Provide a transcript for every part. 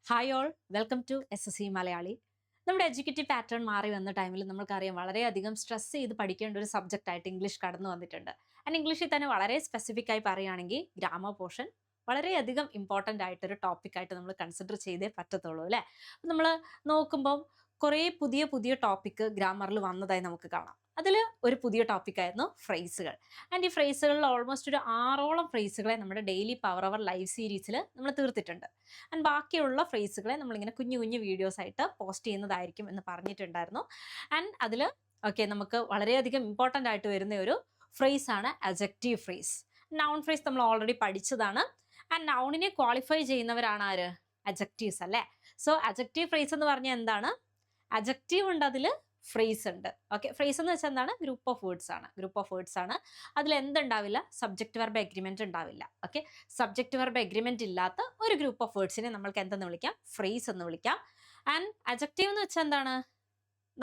Hi all, welcome to SSC Malayali. നമ്മുടെ educative pattern മാറി വന്ന ടൈമിൽ നമുക്കറിയാം വളരെയധികം സ്ട്രെസ് ചെയ്ത് പഠിക്കേണ്ട ഒരു സബ്ജക്റ്റ് ആയിട്ട് ഇംഗ്ലീഷ് കടന്നു വന്നിട്ടുണ്ട്. ആൻഡ് ഇംഗ്ലീഷിൽ തന്നെ വളരെ സ്പെസിഫിക് ആയി പറയുകയാണെങ്കിൽ ഗ്രാമർ പോർഷൻ വളരെയധികം ഇമ്പോർട്ടൻ്റ് ആയിട്ടൊരു ടോപ്പിക്കായിട്ട് നമ്മൾ കൺസിഡർ ചെയ്തേ പറ്റത്തുള്ളൂ അല്ലേ. നമ്മൾ നോക്കുമ്പോൾ കുറേ പുതിയ പുതിയ ടോപ്പിക്ക് ഗ്രാമറിൽ വന്നതായി നമുക്ക് കാണാം. അതിൽ ഒരു പുതിയ ടോപ്പിക്കായിരുന്നു ഫ്രേസുകൾ. ആൻഡ് ഈ ഫ്രേസുകളിൽ ഓൾമോസ്റ്റ് ഒരു 6ഓളം ഫ്രേസുകളെ നമ്മുടെ ഡെയിലി പവർ അവർ ലൈവ് സീരീസിൽ നമ്മൾ തീർത്തിട്ടുണ്ട്. ആൻഡ് ബാക്കിയുള്ള ഫ്രേസുകളെ നമ്മളിങ്ങനെ കുഞ്ഞു കുഞ്ഞു വീഡിയോസ് ആയിട്ട് പോസ്റ്റ് ചെയ്യുന്നതായിരിക്കും എന്ന് പറഞ്ഞിട്ടുണ്ടായിരുന്നു. ആൻഡ് അതിൽ നമുക്ക് വളരെയധികം ഇമ്പോർട്ടൻ്റ് ആയിട്ട് വരുന്ന ഒരു ഫ്രേസ് ആണ് അഡ്ജക്റ്റീവ് ഫ്രേസ്. നൗൺ ഫ്രേസ് നമ്മൾ ഓൾറെഡി പഠിച്ചതാണ്. ആൻഡ് നൗണിനെ ക്വാളിഫൈ ചെയ്യുന്നവരാണ് ആര്? അഡ്ജക്റ്റീവ്സ് അല്ലേ. സോ അഡ്ജക്റ്റീവ് ഫ്രേസ് എന്ന് പറഞ്ഞാൽ എന്താണ്? അഡ്ജക്റ്റീവ് ഉണ്ട്, അതിൽ ഫ്രേസ് ഉണ്ട്. ഫ്രേസ് എന്ന് വെച്ചാൽ എന്താണ്? ഗ്രൂപ്പ് ഓഫ് വേർഡ്സ് ആണ്. അതിൽ എന്തുണ്ടാവില്ല? സബ്ജക്റ്റ് വെർബ് എഗ്രിമെന്റ് ഉണ്ടാവില്ല. സബ്ജക്റ്റ് വെർബ് എഗ്രിമെന്റ് ഇല്ലാത്ത ഒരു ഗ്രൂപ്പ് ഓഫ് വേർഡ്സിനെ നമ്മൾക്ക് എന്തെന്ന് വിളിക്കാം? ഫ്രേസ് എന്ന് വിളിക്കാം. ആൻഡ് അഡ്ജക്റ്റീവ് എന്ന് വെച്ചാൽ എന്താണ്?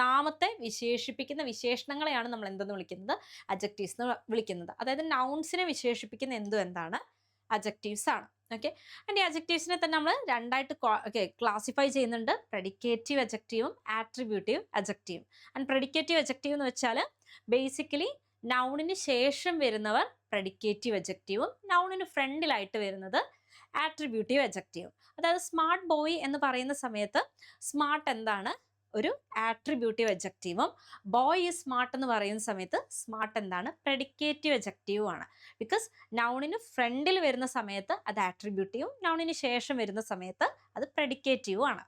നാമത്തെ വിശേഷിപ്പിക്കുന്ന വിശേഷണങ്ങളെയാണ് നമ്മൾ എന്തെന്ന് വിളിക്കുന്നത്? അഡ്ജക്റ്റീവ്സ് എന്ന് വിളിക്കുന്നത്. അതായത് നൗൺസിനെ വിശേഷിപ്പിക്കുന്ന എന്താണ്? അഡ്ജക്റ്റീവ്സ് ആണ്. ആൻഡ് ഈ അഡ്ജക്റ്റീവ്സിനെ തന്നെ നമ്മൾ രണ്ടായിട്ട് ക്ലാസിഫൈ ചെയ്യുന്നുണ്ട്. പ്രെഡിക്കേറ്റീവ് അഡ്ജക്റ്റീവും ആട്രിബ്യൂട്ടീവ് അഡ്ജക്റ്റീവും. ആൻഡ് പ്രെഡിക്കേറ്റീവ് അഡ്ജക്റ്റീവ് എന്ന് വെച്ചാൽ ബേസിക്കലി നൗണിന് ശേഷം വരുന്നവർ പ്രെഡിക്കേറ്റീവ് അഡ്ജക്റ്റീവും നൗണിന് ഫ്രണ്ടിലായിട്ട് വരുന്നത് ആട്രിബ്യൂട്ടീവ് അഡ്ജക്റ്റീവും. അതായത് സ്മാർട്ട് ബോയ് എന്ന് പറയുന്ന സമയത്ത് സ്മാർട്ട് എന്താണ്? ഒരു ആട്രിബ്യൂട്ടീവ് അഡ്ജക്റ്റീവും. ബോയ് ഈസ് സ്മാർട്ട് എന്ന് പറയുന്ന സമയത്ത് സ്മാർട്ട് എന്താണ്? പ്രെഡിക്കേറ്റീവ് അഡ്ജക്റ്റീവും ആണ്. ബിക്കോസ് നൗണിന് ഫ്രണ്ടിൽ വരുന്ന സമയത്ത് അത് ആട്രിബ്യൂട്ടീവും നൗണിന് ശേഷം വരുന്ന സമയത്ത് അത് പ്രെഡിക്കേറ്റീവും ആണ്.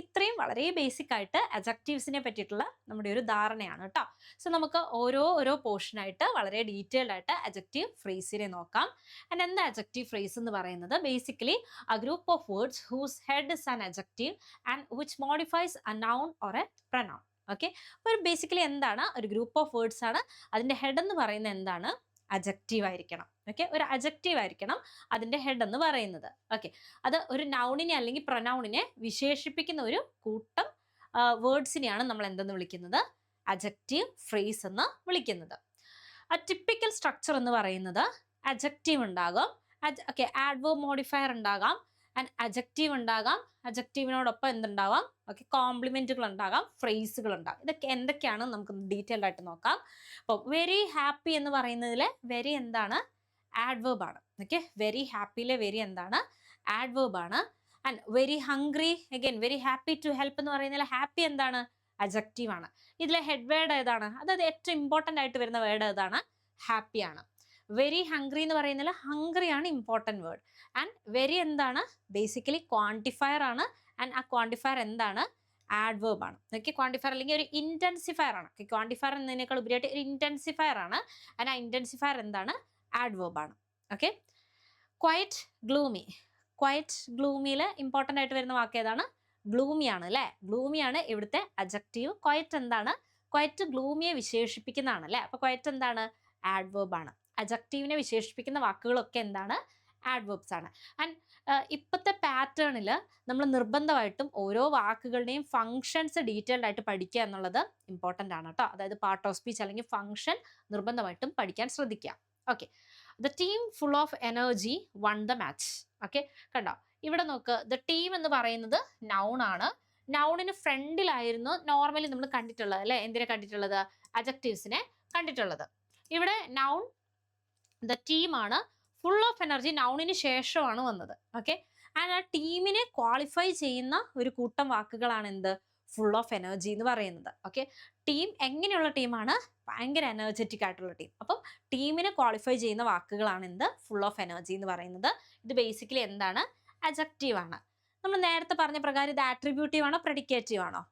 ഇത്രയും വളരെ ബേസിക് ആയിട്ട് അഡ്ജക്റ്റീവ്സിനെ പറ്റിയിട്ടുള്ള നമ്മുടെ ഒരു ധാരണയാണ് കേട്ടോ. സോ നമുക്ക് ഓരോ പോർഷനായിട്ട് വളരെ ഡീറ്റെയിൽഡ് ആയിട്ട് അഡ്ജക്റ്റീവ് ഫ്രേസിനെ നോക്കാം. ആൻഡ് എന്താ അഡ്ജക്റ്റീവ് ഫ്രേസ് എന്ന് പറയുന്നത്? Basically a group of words whose head is an adjective and which modifies a noun or a pronoun. അപ്പോൾ ബേസിക്കലി എന്താണ്? ഒരു ഗ്രൂപ്പ് ഓഫ് വേർഡ്സ് ആണ്. അതിൻ്റെ ഹെഡ് എന്ന് പറയുന്നത് എന്താണ്? അഡ്ജക്റ്റീവ് ആയിരിക്കണം. ഒരു അഡ്ജക്റ്റീവ് ആയിരിക്കണം അതിൻ്റെ ഹെഡ് എന്ന് പറയുന്നത്. അത് ഒരു നൗണിനെ അല്ലെങ്കിൽ പ്രൊനൗണിനെ വിശേഷിപ്പിക്കുന്ന ഒരു കൂട്ടം വേർഡ്സിനെയാണ് നമ്മൾ എന്തെന്ന് വിളിക്കുന്നത്? അഡ്ജക്റ്റീവ് ഫ്രേസ് എന്ന് വിളിക്കുന്നത്. ആ ടിപ്പിക്കൽ സ്ട്രക്ചർ എന്ന് പറയുന്നത് അഡ്ജക്റ്റീവ് ഉണ്ടാകും, ആഡ്വേർബ് മോഡിഫയർ ഉണ്ടാകാം, ആൻഡ് അഡ്ജക്റ്റീവ് ഉണ്ടാകാം, അഡ്ജക്റ്റീവിനോടൊപ്പം എന്തുണ്ടാവാം? കോംപ്ലിമെന്റുകൾ ഉണ്ടാകാം, ഫ്രേസുകൾ ഉണ്ടാകും. ഇതൊക്കെ എന്തൊക്കെയാണ് നമുക്ക് ഡീറ്റെയിൽഡ് ആയിട്ട് നോക്കാം. അപ്പോൾ വെരി ഹാപ്പി എന്ന് പറയുന്നതിലെ വെരി എന്താണ്? ആഡ്വേർബ് ആണ്. വെരി ഹാപ്പിയിലെ വെരി എന്താണ്? ആഡ്വേർബ് ആണ്. And very hungry, again very happy to help എന്ന് പറയുന്നതിൽ ഹാപ്പി എന്താണ്? അഡ്ജക്റ്റീവ് ആണ്. ഇതിലെ ഹെഡ് വേർഡ് ഏതാണ്? അതായത് ഏറ്റവും ഇമ്പോർട്ടൻ്റ് ആയിട്ട് വരുന്ന വേർഡ് ഏതാണ്? ഹാപ്പി ആണ്. വെരി ഹംഗ്രി എന്ന് പറയുന്നതിൽ ഹംഗ്രി ആണ് ഇമ്പോർട്ടൻറ്റ് വേർഡ്. ആൻഡ് വെരി എന്താണ്? ബേസിക്കലി ക്വാണ്ടിഫയർ ആണ്. ആൻഡ് ആ ക്വാണ്ടിഫയർ എന്താണ്? ആഡ്വേർബ് ആണ്. ക്വാണ്ടിഫയർ അല്ലെങ്കിൽ ഒരു ഇൻറ്റൻസിഫയർ ആണ്. ക്വാണ്ടിഫയർ എന്നതിനേക്കാൾ ഉപരിയായിട്ട് ഒരു ഇൻറ്റൻസിഫയർ ആണ്. ആൻഡ് ആ ഇൻറ്റൻസിഫയർ എന്താണ്? ആഡ്വേർബ് ആണ്. Quite gloomy. ക്വൈറ്റ് ഗ്ലൂമിയിൽ ഇമ്പോർട്ടൻ്റ് ആയിട്ട് വരുന്ന വാക്ക് ഏതാണ്? ഗ്ലൂമി ആണ് അല്ലേ. ഗ്ലൂമിയാണ് ഇവിടുത്തെ അഡ്ജക്റ്റീവ്. ക്വൈറ്റ് എന്താണ്? ക്വൈറ്റ് ഗ്ലൂമിയെ വിശേഷിപ്പിക്കുന്നതാണ് അല്ലേ. അപ്പോൾ ക്വൈറ്റ് എന്താണ്? ആഡ്വേർബ് ആണ്. അഡ്ജക്റ്റീവിനെ വിശേഷിപ്പിക്കുന്ന വാക്കുകളൊക്കെ എന്താണ്? ആഡ്വേർബ്സ് ആണ്. ആൻഡ് ഇപ്പോഴത്തെ പാറ്റേണിൽ നമ്മൾ നിർബന്ധമായിട്ടും ഓരോ വാക്കുകളുടെയും ഫങ്ഷൻസ് ഡീറ്റെയിൽഡ് ആയിട്ട് പഠിക്കുക എന്നുള്ളത് ഇമ്പോർട്ടൻ്റ് ആണ് കേട്ടോ. അതായത് പാർട്ട് ഓഫ് സ്പീച്ച് അല്ലെങ്കിൽ ഫങ്ഷൻ നിർബന്ധമായിട്ടും പഠിക്കാൻ ശ്രദ്ധിക്കുക. The team full of energy one the match. കണ്ടോ ഇവിടെ നോക്ക്. ദ ടീം എന്ന് പറയുന്നത് നൗൺ ആണ്. നൗണിന് ഫ്രണ്ടിലായിരുന്നു നോർമലി നമ്മൾ കണ്ടിട്ടുള്ളത് അല്ലേ. എന്തിനെ കണ്ടിട്ടുള്ളത്? അഡ്ജക്റ്റീവ്സിനെ കണ്ടിട്ടുള്ളത്. ഇവിടെ നൗൺ ദ ടീമാണ്. ഫുൾ ഓഫ് എനർജി നൗണിന് ശേഷമാണ് വന്നത്. ആൻഡ് ആ ടീമിനെ ക്വാളിഫൈ ചെയ്യുന്ന ഒരു കൂട്ടം വാക്കുകളാണ് എന്ത്? ഫുൾ ഓഫ് എനർജി എന്ന് പറയുന്നത്. ടീം എങ്ങനെയുള്ള ടീമാണ്? ഭയങ്കര എനർജറ്റിക് ആയിട്ടുള്ള ടീം. അപ്പം ടീമിനെ ക്വാളിഫൈ ചെയ്യുന്ന വാക്കുകളാണ് എന്ത്? ഫുൾ ഓഫ് എനർജി എന്ന് പറയുന്നത്. ഇത് ബേസിക്കലി എന്താണ്? അഡ്ജക്റ്റീവ് ആണ്. നമ്മൾ നേരത്തെ പറഞ്ഞ പ്രകാരം ഇത് ആട്രിബ്യൂട്ടീവ് ആണോ പ്രെഡിക്കേറ്റീവ് ആണോ?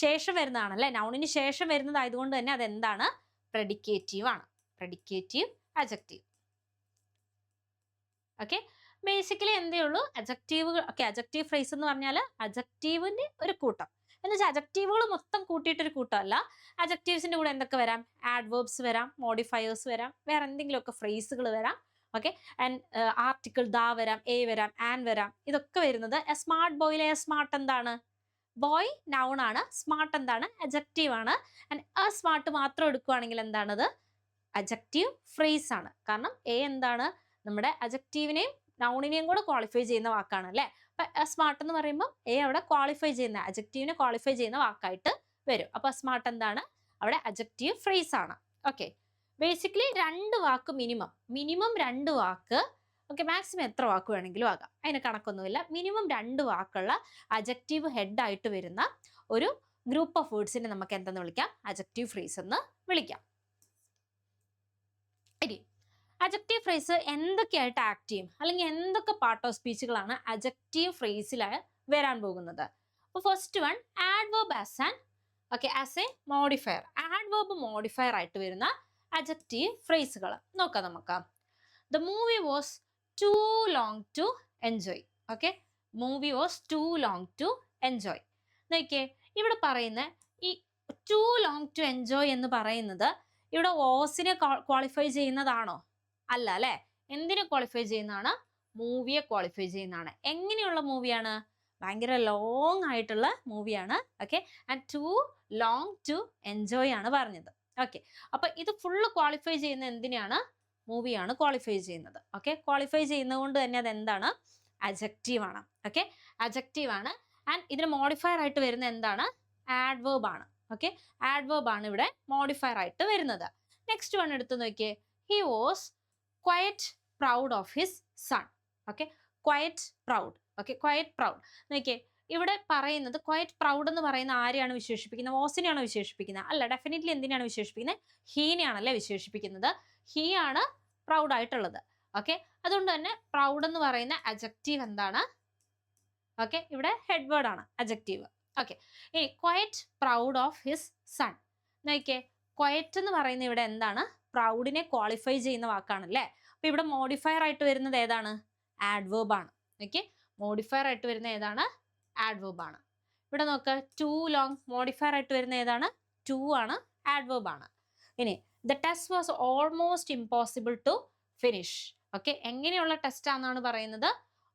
ശേഷം വരുന്നതാണ് അല്ലേ. നൗണിന് ശേഷം വരുന്നതായതുകൊണ്ട് തന്നെ അതെന്താണ്? പ്രെഡിക്കേറ്റീവ് ആണ്. പ്രെഡിക്കേറ്റീവ് അഡ്ജക്റ്റീവ്. ബേസിക്കലി എന്തേ ഉള്ളൂ? അഡ്ജക്റ്റീവുകൾ അഡ്ജക്റ്റീവ് ഫ്രേസ് എന്ന് പറഞ്ഞാൽ അഡ്ജക്റ്റീവിൻ്റെ ഒരു കൂട്ടം എന്ന് വെച്ചാൽ അഡ്ജക്റ്റീവുകൾ മൊത്തം കൂട്ടിയിട്ടൊരു കൂട്ടമല്ല. അഡ്ജക്റ്റീവ്സിൻ്റെ കൂടെ എന്തൊക്കെ വരാം? ആഡ്വേർബ്സ് വരാം, മോഡിഫയേഴ്സ് വരാം, വേറെ എന്തെങ്കിലുമൊക്കെ ഫ്രേസുകൾ വരാം. ആൻഡ് ആർട്ടിക്കിൾ ദാ വരാം, എ വരാം, ആൻ വരാം. ഇതൊക്കെ വരുന്നത് എ സ്മാർട്ട് ബോയിലെ എ സ്മാർട്ട് എന്താണ്? ബോയ് നൗൺ ആണ്. സ്മാർട്ട് എന്താണ്? അഡ്ജക്റ്റീവ് ആണ്. ആൻഡ് എ സ്മാർട്ട് മാത്രം എടുക്കുകയാണെങ്കിൽ എന്താണത്? അഡ്ജക്റ്റീവ് ഫ്രേസ് ആണ്. കാരണം എ എന്താണ്? നമ്മുടെ അഡ്ജക്റ്റീവിനെയും നൗണിനെയും കൂടെ ക്വാളിഫൈ ചെയ്യുന്ന വാക്കാണ് അല്ലേ. അപ്പൊ സ്മാർട്ട് എന്ന് പറയുമ്പോൾ എ അവിടെ ക്വാളിഫൈ ചെയ്യുന്ന അഡ്ജക്റ്റീവിനെ ക്വാളിഫൈ ചെയ്യുന്ന വാക്കായിട്ട് വരും. അപ്പൊ സ്മാർട്ട് എന്താണ്? അവിടെ അഡ്ജക്റ്റീവ് ഫ്രേസ് ആണ്. ഓക്കെ, ബേസിക്കലി 2 വാക്ക് മിനിമം 2 വാക്ക്, ഓക്കെ, മാക്സിമം എത്ര വാക്ക് വേണമെങ്കിലും ആകാം, അതിന് കണക്കൊന്നുമില്ല. മിനിമം 2 വാക്കുള്ള അഡ്ജക്റ്റീവ് ഹെഡ് ആയിട്ട് വരുന്ന ഒരു ഗ്രൂപ്പ് ഓഫ് വേർഡ്സിനെ നമുക്ക് എന്തെന്ന് വിളിക്കാം? അഡ്ജക്റ്റീവ് ഫ്രേസ് എന്ന് വിളിക്കാം. ഇനി അഡ്ജക്റ്റീവ് ഫ്രേസ് എന്തൊക്കെയായിട്ട് ആക്ട് ചെയ്യും, അല്ലെങ്കിൽ എന്തൊക്കെ പാർട്ട് ഓഫ് സ്പീച്ചുകളാണ് അഡ്ജക്റ്റീവ് ഫ്രേസിൽ വരാൻ പോകുന്നത്? അപ്പോൾ first one, adverb as a modifier. Adverb modifier ആയിട്ട് വരുന്ന അഡ്ജക്റ്റീവ് ഫ്രേസുകൾ നോക്കാം നമുക്ക്. The movie was too long to enjoy. Okay, movie was too long to enjoy. നോക്കിയേ, ഇവിടെ പറയുന്ന ഈ ടു ലോങ് ടു എൻജോയ് എന്ന് പറയുന്നത് ഇവിടെ വാസിനെ ക്വാളിഫൈ ചെയ്യുന്നതാണോ? അല്ല അല്ലെ. എന്തിനെ ക്വാളിഫൈ ചെയ്യുന്നതാണ്? മൂവിയെ ക്വാളിഫൈ ചെയ്യുന്നതാണ്. എങ്ങനെയുള്ള മൂവിയാണ്? ഭയങ്കര ലോങ് ആയിട്ടുള്ള മൂവിയാണ്. Okay, and too long to enjoy ആണ് പറഞ്ഞത്. ഓക്കെ, അപ്പൊ ഇത് ഫുള്ള് ക്വാളിഫൈ ചെയ്യുന്ന എന്തിനാണ്? മൂവിയാണ് ക്വാളിഫൈ ചെയ്യുന്നത്. ഓക്കെ, ക്വാളിഫൈ ചെയ്യുന്നത് കൊണ്ട് തന്നെ അത് എന്താണ്? അഡ്ജക്റ്റീവ് ആണ്. ഓക്കെ, അഡ്ജക്റ്റീവ് ആണ്. ആൻഡ് ഇതിന് മോഡിഫയർ ആയിട്ട് വരുന്ന എന്താണ്? ആഡ്വേർബ് ആണ്. ഓക്കെ, ആഡ്വേർബ് ആണ് ഇവിടെ മോഡിഫയർ ആയിട്ട് വരുന്നത്. നെക്സ്റ്റ് വൺ എടുത്ത് നോക്കിയേ, he was quiet proud of his son. Okay, quiet proud. Okay, quiet proud. നോക്കിയേ, ഇവിടെ പറയുന്നത് ക്വയറ്റ് പ്രൗഡ് എന്ന് പറയുന്ന ആരെയാണ് വിശേഷിപ്പിക്കുന്നത്? വാസിനെയാണോ വിശേഷിപ്പിക്കുന്നത്? അല്ല, ഡെഫിനറ്റ്ലി എന്തിനാണ് വിശേഷിപ്പിക്കുന്നത്? ഹീനെയാണല്ലേ വിശേഷിപ്പിക്കുന്നത്. ഹീ ആണ് പ്രൗഡ് ആയിട്ടുള്ളത്. ഓക്കെ, അതുകൊണ്ട് തന്നെ പ്രൗഡ് എന്ന് പറയുന്ന അഡ്ജക്റ്റീവ് എന്താണ്? ഓക്കെ, ഇവിടെ ഹെഡ് വേർഡ് ആണ് അഡ്ജക്റ്റീവ്. ഓക്കെ, ഇനി quiet proud of his son. നോക്കിയേ, ക്വയറ്റ് എന്ന് പറയുന്നത് ഇവിടെ എന്താണ്? പ്രൗഡിനെ ക്വാളിഫൈ ചെയ്യുന്ന വാക്കാണല്ലേ. അപ്പൊ ഇവിടെ മോഡിഫയർ ആയിട്ട് വരുന്നത് ഏതാണ്? ആഡ്വേർബ് ആണ്. ഓക്കെ, മോഡിഫയർ ആയിട്ട് വരുന്ന ഏതാണ്? ആഡ്വേർബ് ആണ്. ഇവിടെ നോക്ക്, ടു ലോങ് മോഡിഫയർ ആയിട്ട് വരുന്ന ഏതാണ്? ടു ആണ്, ആഡ്വേർബ് ആണ്. ഇനി the test was almost impossible to finish. Okay, എങ്ങനെയുള്ള ടെസ്റ്റ് ആണെന്നാണ് പറയുന്നത്?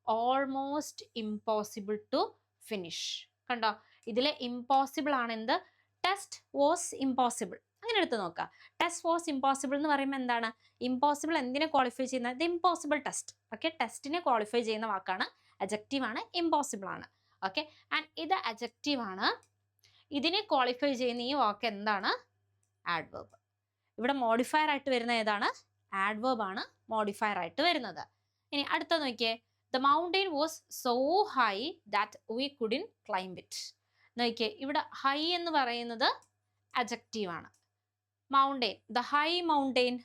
Almost impossible to finish. കണ്ടോ, ഇതിലെ ഇമ്പോസിബിൾ ആണ് എന്ത്? Test was impossible. അങ്ങനെ എടുത്ത് നോക്കാം. ടെസ്റ്റ് വാസ് ഇമ്പോസിബിൾ എന്ന് പറയുമ്പോൾ എന്താണ്? ഇമ്പോസിബിൾ എന്തിനെ ക്വാളിഫൈ ചെയ്യുന്നത്? ഇത് ഇമ്പോസിബിൾ ടെസ്റ്റ്. ഓക്കെ, ടെസ്റ്റിനെ ക്വാളിഫൈ ചെയ്യുന്ന വാക്കാണ്, അഡ്ജക്റ്റീവ് ആണ്, ഇമ്പോസിബിൾ ആണ്. ഓക്കെ, ആൻഡ് ഇത് അഡ്ജക്റ്റീവ് ആണ്. ഇതിനെ ക്വാളിഫൈ ചെയ്യുന്ന ഈ വാക്ക് എന്താണ്? ആഡ്വേർബ്. ഇവിടെ മോഡിഫയർ ആയിട്ട് വരുന്ന ഏതാണ്? ആഡ്വേർബ് ആണ് മോഡിഫയർ ആയിട്ട് വരുന്നത്. ഇനി അടുത്ത നോക്കിയേ, the mountain was so high that we കുഡിൻ climb it. നോക്കിയേ, ഇവിടെ ഹൈ എന്ന് പറയുന്നത് അഡ്ജക്റ്റീവ് ആണ്. Mountain, the high mountain.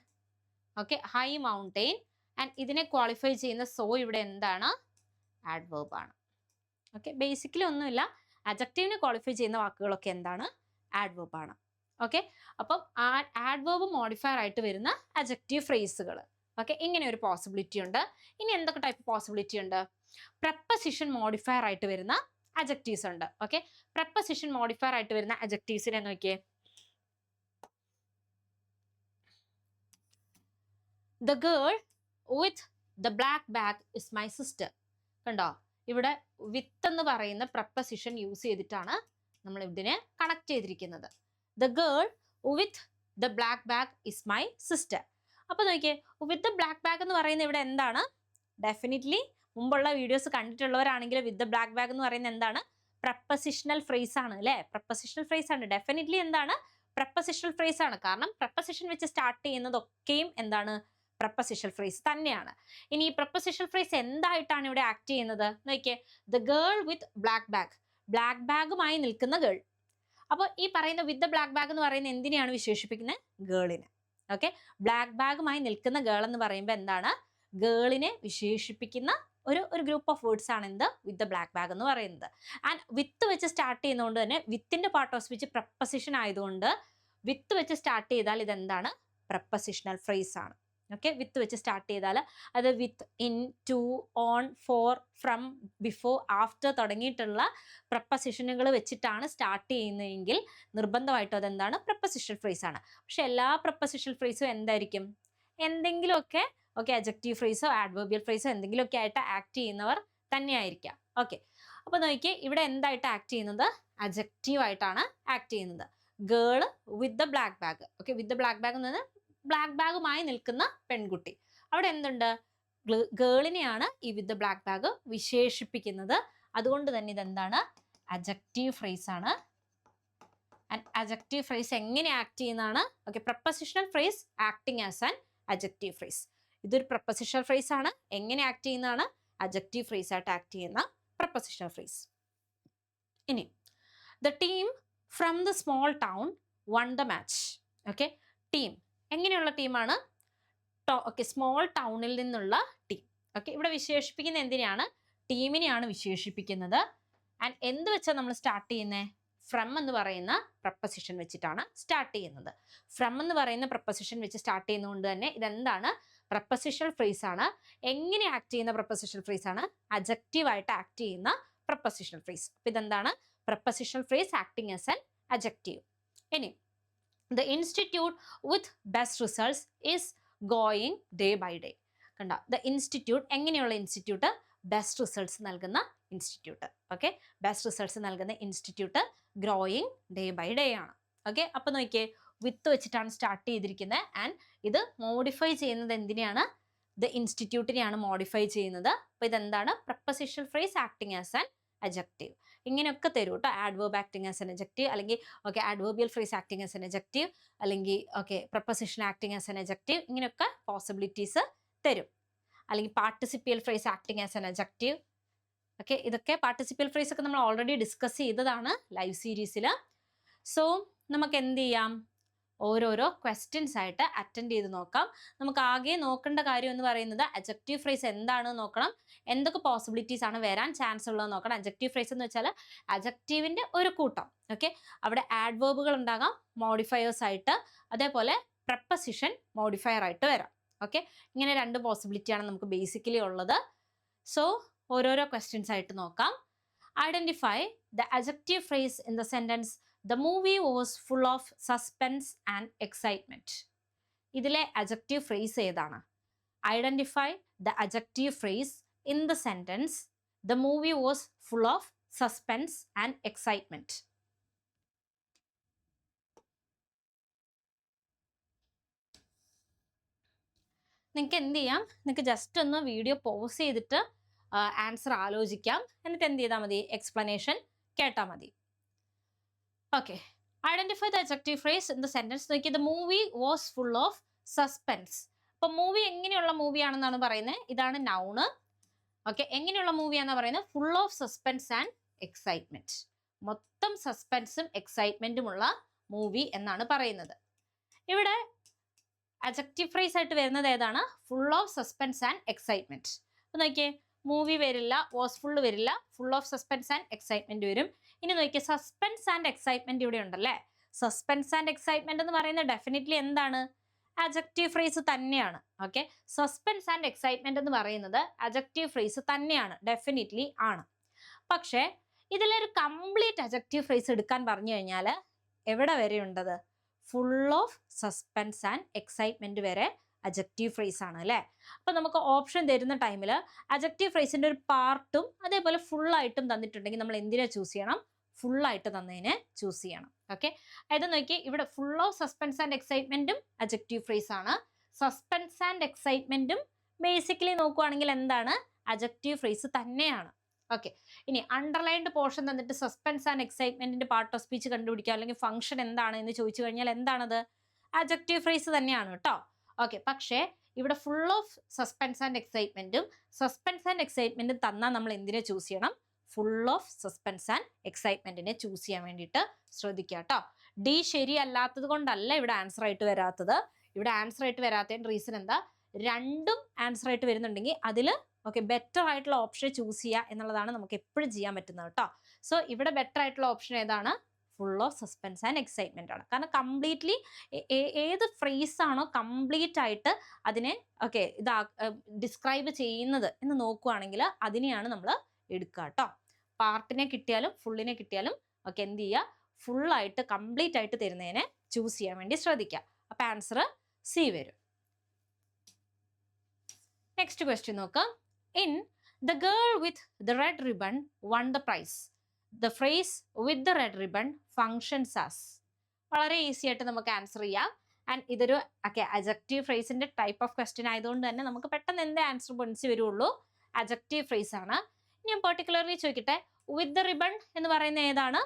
Okay, high mountain. And ഇതിനെ ക്വാളിഫൈ ചെയ്യുന്ന സോ ഇവിടെ എന്താണ്? ആഡ്വേർബ് ആണ്. ഓക്കെ, ബേസിക്കലി ഒന്നുമില്ല, അഡ്ജക്റ്റീവിനെ ക്വാളിഫൈ ചെയ്യുന്ന വാക്കുകളൊക്കെ എന്താണ്? ആഡ്വേർബ് ആണ്. ഓക്കെ, അപ്പം ആഡ്വേർബ് മോഡിഫയർ ആയിട്ട് വരുന്ന അഡ്ജക്റ്റീവ് ഫ്രേസുകൾ. ഓക്കെ, ഇങ്ങനെ ഒരു പോസിബിലിറ്റി ഉണ്ട്. ഇനി എന്തൊക്കെ ടൈപ്പ് പോസിബിലിറ്റി ഉണ്ട്? പ്രപ്പോസിഷൻ മോഡിഫയർ ആയിട്ട് വരുന്ന അഡ്ജക്റ്റീവ്സ് ഉണ്ട്. ഓക്കെ, പ്രപ്പോസിഷൻ മോഡിഫയർ ആയിട്ട് വരുന്ന അഡ്ജക്റ്റീവ്സിനെ നോക്കിയേ. The girl with the black bag is my sister. കണ്ടോ, ഇവിടെ വിത്ത് എന്ന് പറയുന്ന പ്രപ്പോസിഷൻ യൂസ് ചെയ്തിട്ടാണ് നമ്മൾ ഇതിനെ കണക്ട് ചെയ്തിരിക്കുന്നത്. The girl with the black bag is my sister. അപ്പൊ നോക്കിയേ, വിത്ത് ദ ബ്ലാക്ക് ബാഗ് എന്ന് പറയുന്നത് ഇവിടെ എന്താണ്? ഡെഫിനറ്റ്ലി മുമ്പുള്ള വീഡിയോസ് കണ്ടിട്ടുള്ളവരാണെങ്കിൽ വിത്ത് ദ ബ്ലാക്ക് ബാഗ് എന്ന് പറയുന്നത് എന്താണ്? പ്രപ്പോസിഷണൽ ഫ്രേസ് ആണ് അല്ലെ. പ്രപ്പോസിഷണൽ ഫ്രേസ് ആണ്. ഡെഫിനറ്റ്ലി എന്താണ്? പ്രപ്പോസിഷണൽ ഫ്രേസ് ആണ്. കാരണം പ്രപ്പോസിഷൻ വെച്ച് സ്റ്റാർട്ട് ചെയ്യുന്നതൊക്കെയും എന്താണ്? പ്രപ്പോസിഷണൽ ഫ്രേസ് തന്നെയാണ്. ഇനി ഈ പ്രപ്പോസിഷണൽ ഫ്രേസ് എന്തായിട്ടാണ് ഇവിടെ ആക്ട് ചെയ്യുന്നത്? നോക്കിയേ, the girl with black bag. Black ബാഗുമായി നിൽക്കുന്ന ഗേൾ. അപ്പോൾ ഈ പറയുന്ന വിത്ത് ദ ബ്ലാക്ക് ബാഗ് എന്ന് പറയുന്നത് എന്തിനെയാണ് വിശേഷിപ്പിക്കുന്നത്? ഗേളിനെ. ഓക്കെ, ബ്ലാക്ക് ബാഗുമായി നിൽക്കുന്ന ഗേൾ എന്ന് പറയുമ്പോൾ എന്താണ്? ഗേളിനെ വിശേഷിപ്പിക്കുന്ന ഒരു ഗ്രൂപ്പ് ഓഫ് വേർഡ്സ് ആണ് എന്ത്? വിത്ത് ദ ബ്ലാക്ക് ബാഗ് എന്ന് പറയുന്നത്. ആൻഡ് വിത്ത് വെച്ച് സ്റ്റാർട്ട് ചെയ്യുന്നതുകൊണ്ട് തന്നെ വിത്തിന്റെ പാർട്ട് ഓഫ് സ്പീച്ച് പ്രപ്പോസിഷൻ ആയതുകൊണ്ട് വിത്ത് വെച്ച് സ്റ്റാർട്ട് ചെയ്താൽ ഇതെന്താണ്? പ്രപ്പോസിഷണൽ ഫ്രേസ് ആണ്. ഓക്കെ, വിത്ത് വെച്ച് സ്റ്റാർട്ട് ചെയ്താൽ അത് with, in, to, on, for, from, before, after തുടങ്ങിയിട്ടുള്ള പ്രപ്പോസിഷനുകൾ വെച്ചിട്ടാണ് സ്റ്റാർട്ട് ചെയ്യുന്നതെങ്കിൽ നിർബന്ധമായിട്ടും അതെന്താണ്? പ്രപ്പോസിഷണൽ ഫ്രേസ് ആണ്. പക്ഷെ എല്ലാ പ്രപ്പോസിഷണൽ ഫ്രേസും എന്തായിരിക്കും? എന്തെങ്കിലുമൊക്കെ അഡ്ജക്റ്റീവ് ഫ്രേസോ ആഡ്വേർബിയൽ ഫ്രേസോ എന്തെങ്കിലുമൊക്കെ ആയിട്ട് ആക്ട് ചെയ്യുന്നവർ തന്നെയായിരിക്കാം. ഓക്കെ, അപ്പോൾ നോക്കിയേ, ഇവിടെ എന്തായിട്ട് ആക്ട് ചെയ്യുന്നത്? അഡ്ജക്റ്റീവ് ആയിട്ടാണ് ആക്ട് ചെയ്യുന്നത്. Girl with the black bag. Okay, with the black bag എന്ന് പറഞ്ഞാൽ ബ്ലാക്ക് ബാഗുമായി നിൽക്കുന്ന പെൺകുട്ടി. അവിടെ എന്തുണ്ട്? ഗേളിനെയാണ് ഈ വിത്ത് ദ ബ്ലാക്ക് ബാഗ് വിശേഷിപ്പിക്കുന്നത്. അതുകൊണ്ട് തന്നെ ഇതെന്താണ്? അഡ്ജക്റ്റീവ് ഫ്രേസ് ആണ്. ആൻഡ് അഡ്ജക്റ്റീവ് ഫ്രേസ് എങ്ങനെ ആക്ട് ചെയ്യുന്നതാണ്? Okay, prepositional phrase acting as an adjective phrase. ഇതൊരു പ്രപ്പോസിഷണൽ ഫ്രേസ് ആണ്. എങ്ങനെ ആക്ട് ചെയ്യുന്നതാണ്? അഡ്ജക്റ്റീവ് ഫ്രേസ് ആയിട്ട് ആക്ട് ചെയ്യുന്ന പ്രപ്പോസിഷണൽ ഫ്രേസ്. ഇനി the team from the small town won the match. Okay, team എങ്ങനെയുള്ള ടീമാണ്? ഓക്കെ, സ്മോൾ ടൗണിൽ നിന്നുള്ള ടീം. ഓക്കെ, ഇവിടെ വിശേഷിപ്പിക്കുന്ന എന്തിനെയാണ്? ടീമിനെയാണ് വിശേഷിപ്പിക്കുന്നത്. ആൻഡ് എന്ത് വെച്ചാൽ നമ്മൾ സ്റ്റാർട്ട് ചെയ്യുന്നത്? ഫ്രം എന്ന് പറയുന്ന പ്രപ്പോസിഷൻ വെച്ചിട്ടാണ് സ്റ്റാർട്ട് ചെയ്യുന്നത്. ഫ്രം എന്ന് പറയുന്ന പ്രപ്പോസിഷൻ വെച്ച് സ്റ്റാർട്ട് ചെയ്യുന്നതുകൊണ്ട് തന്നെ ഇതെന്താണ്? പ്രപ്പോസിഷണൽ ഫ്രേസ് ആണ്. എങ്ങനെ ആക്ട് ചെയ്യുന്ന പ്രപ്പോസിഷണൽ ഫ്രേസ് ആണ്? അഡ്ജക്റ്റീവ് ആയിട്ട് ആക്ട് ചെയ്യുന്ന പ്രപ്പോസിഷണൽ ഫ്രേസ്. അപ്പൊ ഇതെന്താണ്? Prepositional phrase acting as an adjective. ഇനി the institute with best results is going day by day. കണ്ട, ദ ഇൻസ്റ്റിറ്റ്യൂട്ട് എങ്ങനെയുള്ള ഇൻസ്റ്റിറ്റ്യൂട്ട്? ബെസ്റ്റ് റിസൾട്ട്സ് നൽകുന്ന ഇൻസ്റ്റിറ്റ്യൂട്ട്. ഓക്കെ, ബെസ്റ്റ് റിസൾട്ട്സ് നൽകുന്ന institute growing day by day ആണ്. Okay, അപ്പൊ നോക്കിയേ, വിത്ത് വെച്ചിട്ടാണ് start ചെയ്തിരിക്കുന്നത്. ആൻഡ് ഇത് മോഡിഫൈ ചെയ്യുന്നത് എന്തിനെയാണ്? ദ ഇൻസ്റ്റിറ്റ്യൂട്ടിനെയാണ് മോഡിഫൈ ചെയ്യുന്നത്. അപ്പൊ ഇതെന്താണ്? Prepositional phrase acting as an adjective. ഇങ്ങനെയൊക്കെ തരും കേട്ടോ. Adverb acting as an adjective, അല്ലെങ്കിൽ okay adverbial phrase acting as an adjective, അല്ലെങ്കിൽ okay preposition acting as an adjective. ഇങ്ങനെയൊക്കെ പോസിബിലിറ്റീസ് തരും. അല്ലെങ്കിൽ participial phrase acting as an adjective. Okay, ഇതൊക്കെ participial phrase ഒക്കെ നമ്മൾ ഓൾറെഡി ഡിസ്കസ് ചെയ്തതാണ് ലൈവ് സീരീസിൽ. സോ നമുക്ക് എന്ത് ചെയ്യാം? ഓരോരോ ക്വസ്റ്റ്യൻസ് ആയിട്ട് അറ്റൻഡ് ചെയ്ത് നോക്കാം. നമുക്ക് ആകെ നോക്കേണ്ട കാര്യം എന്ന് പറയുന്നത് അഡ്ജക്റ്റീവ് ഫ്രേസ് എന്താണെന്ന് നോക്കണം, എന്തൊക്കെ പോസിബിലിറ്റീസ് ആണ് വരാൻ ചാൻസ് ഉള്ളത് നോക്കണം. അഡ്ജക്റ്റീവ് ഫ്രേസ് എന്ന് വെച്ചാൽ അഡ്ജക്റ്റീവിന്റെ ഒരു കൂട്ടം. ഓക്കെ, അവിടെ ആഡ്വേർബുകൾ ഉണ്ടാകാം മോഡിഫയേഴ്സ് ആയിട്ട്, അതേപോലെ പ്രപ്പോസിഷൻ മോഡിഫയർ ആയിട്ട് വരാം. ഓക്കെ, ഇങ്ങനെ രണ്ട് പോസിബിലിറ്റിയാണ് നമുക്ക് ബേസിക്കലി ഉള്ളത്. സോ ഓരോരോ ക്വസ്റ്റ്യൻസ് ആയിട്ട് നോക്കാം. Identify the adjective phrase in the sentence the movie was full of suspense and excitement. ഇതിലെ അഡ്ജക്റ്റീവ് ഫ്രേസ് ഏതാണ്? Identify the adjective phrase in the sentence the movie was full of suspense and excitement. നിങ്ങൾക്ക് എന്ത് ചെയ്യാം? നിങ്ങൾക്ക് just ഒന്ന് video pause ചെയ്തിട്ട് answer ആലോചിക്കാം. എന്നിട്ട് എന്ത് ചെയ്താൽ മതി? എക്സ്പ്ലനേഷൻ കേട്ടാൽ മതി. Okay, identify the adjective phrase in the sentence. നോക്കി, the movie was full of suspense. അപ്പൊ മൂവി എങ്ങനെയുള്ള മൂവിയാണെന്നാണ് പറയുന്നത്? ഇതാണ് നൗണ്. ഓക്കെ, എങ്ങനെയുള്ള മൂവിയാണെന്ന് പറയുന്നത്? Full of suspense and excitement. മൊത്തം സസ്പെൻസും എക്സൈറ്റ്മെന്റും ഉള്ള മൂവി എന്നാണ് പറയുന്നത്. ഇവിടെ അഡ്ജക്റ്റീവ് ഫ്രേസ് ആയിട്ട് വരുന്നത് ഏതാണ്? Full of suspense and excitement. അപ്പൊ നോക്കിയേ, മൂവി വരില്ല, വാസ് ഫുൾ വരില്ല, full of suspense and excitement വരും. ഇനി നോക്കിയേ, സസ്പെൻസ് ആൻഡ് എക്സൈറ്റ്മെന്റ് ഇവിടെ ഉണ്ടല്ലേ. സസ്പെൻസ് ആൻഡ് എക്സൈറ്റ്മെന്റ് എന്ന് പറയുന്നത് ഡെഫിനറ്റ്ലി എന്താണ്? അഡ്ജക്റ്റീവ് ഫ്രേസ് തന്നെയാണ്. ഓക്കെ, സസ്പെൻസ് ആൻഡ് എക്സൈറ്റ്മെന്റ് എന്ന് പറയുന്നത് അഡ്ജക്റ്റീവ് ഫ്രേസ് തന്നെയാണ്, ഡെഫിനറ്റ്ലി ആണ്. പക്ഷേ ഇതിലൊരു കംപ്ലീറ്റ് അഡ്ജക്റ്റീവ് ഫ്രേസ് എടുക്കാൻ പറഞ്ഞു കഴിഞ്ഞാൽ എവിടെ വരെ ഉണ്ടത്? Full of suspense and excitement വരെ അഡ്ജക്റ്റീവ് ഫ്രേസ് ആണ് അല്ലേ. അപ്പൊ നമുക്ക് ഓപ്ഷൻ തരുന്ന ടൈമിൽ അഡ്ജക്റ്റീവ് ഫ്രേസിന്റെ ഒരു പാർട്ടും അതേപോലെ ഫുൾ ആയിട്ടും തന്നിട്ടുണ്ടെങ്കിൽ നമ്മൾ എന്തിനാ ചൂസ് ചെയ്യണം? ഫുൾ ആയിട്ട് തന്നതിനെ ചൂസ് ചെയ്യണം. ഓക്കെ, അതായത് നോക്കി, ഇവിടെ ഫുൾ ഓഫ് സസ്പെൻസ് ആൻഡ് എക്സൈറ്റ്മെന്റും അഡ്ജക്റ്റീവ് ഫ്രേസ് ആണ്. സസ്പെൻസ് ആൻഡ് എക്സൈറ്റ്മെന്റും ബേസിക്കലി നോക്കുവാണെങ്കിൽ എന്താണ്? അഡ്ജക്റ്റീവ് ഫ്രേസ് തന്നെയാണ്. ഓക്കെ, ഇനി അണ്ടർലൈൻഡ് പോർഷൻ തന്നിട്ട് സസ്പെൻസ് ആൻഡ് എക്സൈറ്റ്മെന്റിന്റെ പാർട്ട് ഓഫ് സ്പീച്ച് കണ്ടുപിടിക്കുക, അല്ലെങ്കിൽ ഫംഗ്ഷൻ എന്താണ് എന്ന് ചോദിച്ചു കഴിഞ്ഞാൽ എന്താണത്? അഡ്ജക്റ്റീവ് ഫ്രേസ് തന്നെയാണ് കേട്ടോ. ഓക്കെ, പക്ഷേ ഇവിടെ ഫുൾ ഓഫ് സസ്പെൻസ് ആൻഡ് എക്സൈറ്റ്മെന്റും തന്നാൽ നമ്മൾ എന്തിനെ ചൂസ് ചെയ്യണം? ഫുൾ ഓഫ് സസ്പെൻസ് ആൻഡ് എക്സൈറ്റ്മെന്റിനെ ചൂസ് ചെയ്യാൻ വേണ്ടിയിട്ട് ശ്രദ്ധിക്കുക കേട്ടോ. ഡി ശരിയല്ലാത്തത് കൊണ്ടല്ല ഇവിടെ ആൻസർ ആയിട്ട് വരാത്തത്. ഇവിടെ ആൻസർ ആയിട്ട് വരാത്തതിന്റെ റീസൺ എന്താ? രണ്ടും ആൻസർ ആയിട്ട് വരുന്നുണ്ടെങ്കിൽ അതിൽ ഓക്കെ ബെറ്റർ ആയിട്ടുള്ള ഓപ്ഷൻ ചൂസ് ചെയ്യുക എന്നുള്ളതാണ് നമുക്ക് എപ്പോഴും ചെയ്യാൻ പറ്റുന്നത് കേട്ടോ. സോ ഇവിടെ ബെറ്റർ ആയിട്ടുള്ള ഓപ്ഷൻ ഏതാണ്? Full of suspense and excitement ആണ്. കാരണം കംപ്ലീറ്റ്ലി ഏത് ഫ്രേസ് ആണോ കംപ്ലീറ്റ് ആയിട്ട് അതിനെ ഓക്കെ ഡിസ്ക്രൈബ് ചെയ്യുന്നത് എന്ന് നോക്കുവാണെങ്കിൽ അതിനെയാണ് നമ്മൾ എടുക്കുക കേട്ടോ. പാർട്ടിനെ കിട്ടിയാലും ഫുള്ളിനെ കിട്ടിയാലും ഓക്കെ എന്ത് ചെയ്യുക? ഫുൾ ആയിട്ട് കംപ്ലീറ്റ് ആയിട്ട് തരുന്നതിനെ ചൂസ് ചെയ്യാൻ വേണ്ടി ശ്രദ്ധിക്കുക. അപ്പൊ ആൻസർ സി വരും. നെക്സ്റ്റ് ക്വസ്റ്റ്യൻ നോക്കാം. In the girl with the red ribbon won the prize, the phrase with the red ribbon functions as. വളരെ ഈസി ആയിട്ട് നമുക്ക് ആൻസർ ചെയ്യാം. ആൻഡ് ഇതൊരു അജക്റ്റീവ് ഫ്രേസിന്റെ ടൈപ്പ് ഓഫ് ക്വസ്റ്റ്യൻ ആയതുകൊണ്ട് തന്നെ നമുക്ക് പെട്ടെന്ന് എന്തേ ആൻസർ പൊടിച്ച് വരുള്ളൂ, അജക്റ്റീവ് ഫ്രേസ് ആണ്. ഇനി ഞാൻ പെർട്ടിക്കുലർലി ചോദിക്കട്ടെ, വിത്ത് ദ റിബൺ എന്ന് പറയുന്ന ഏതാണ്?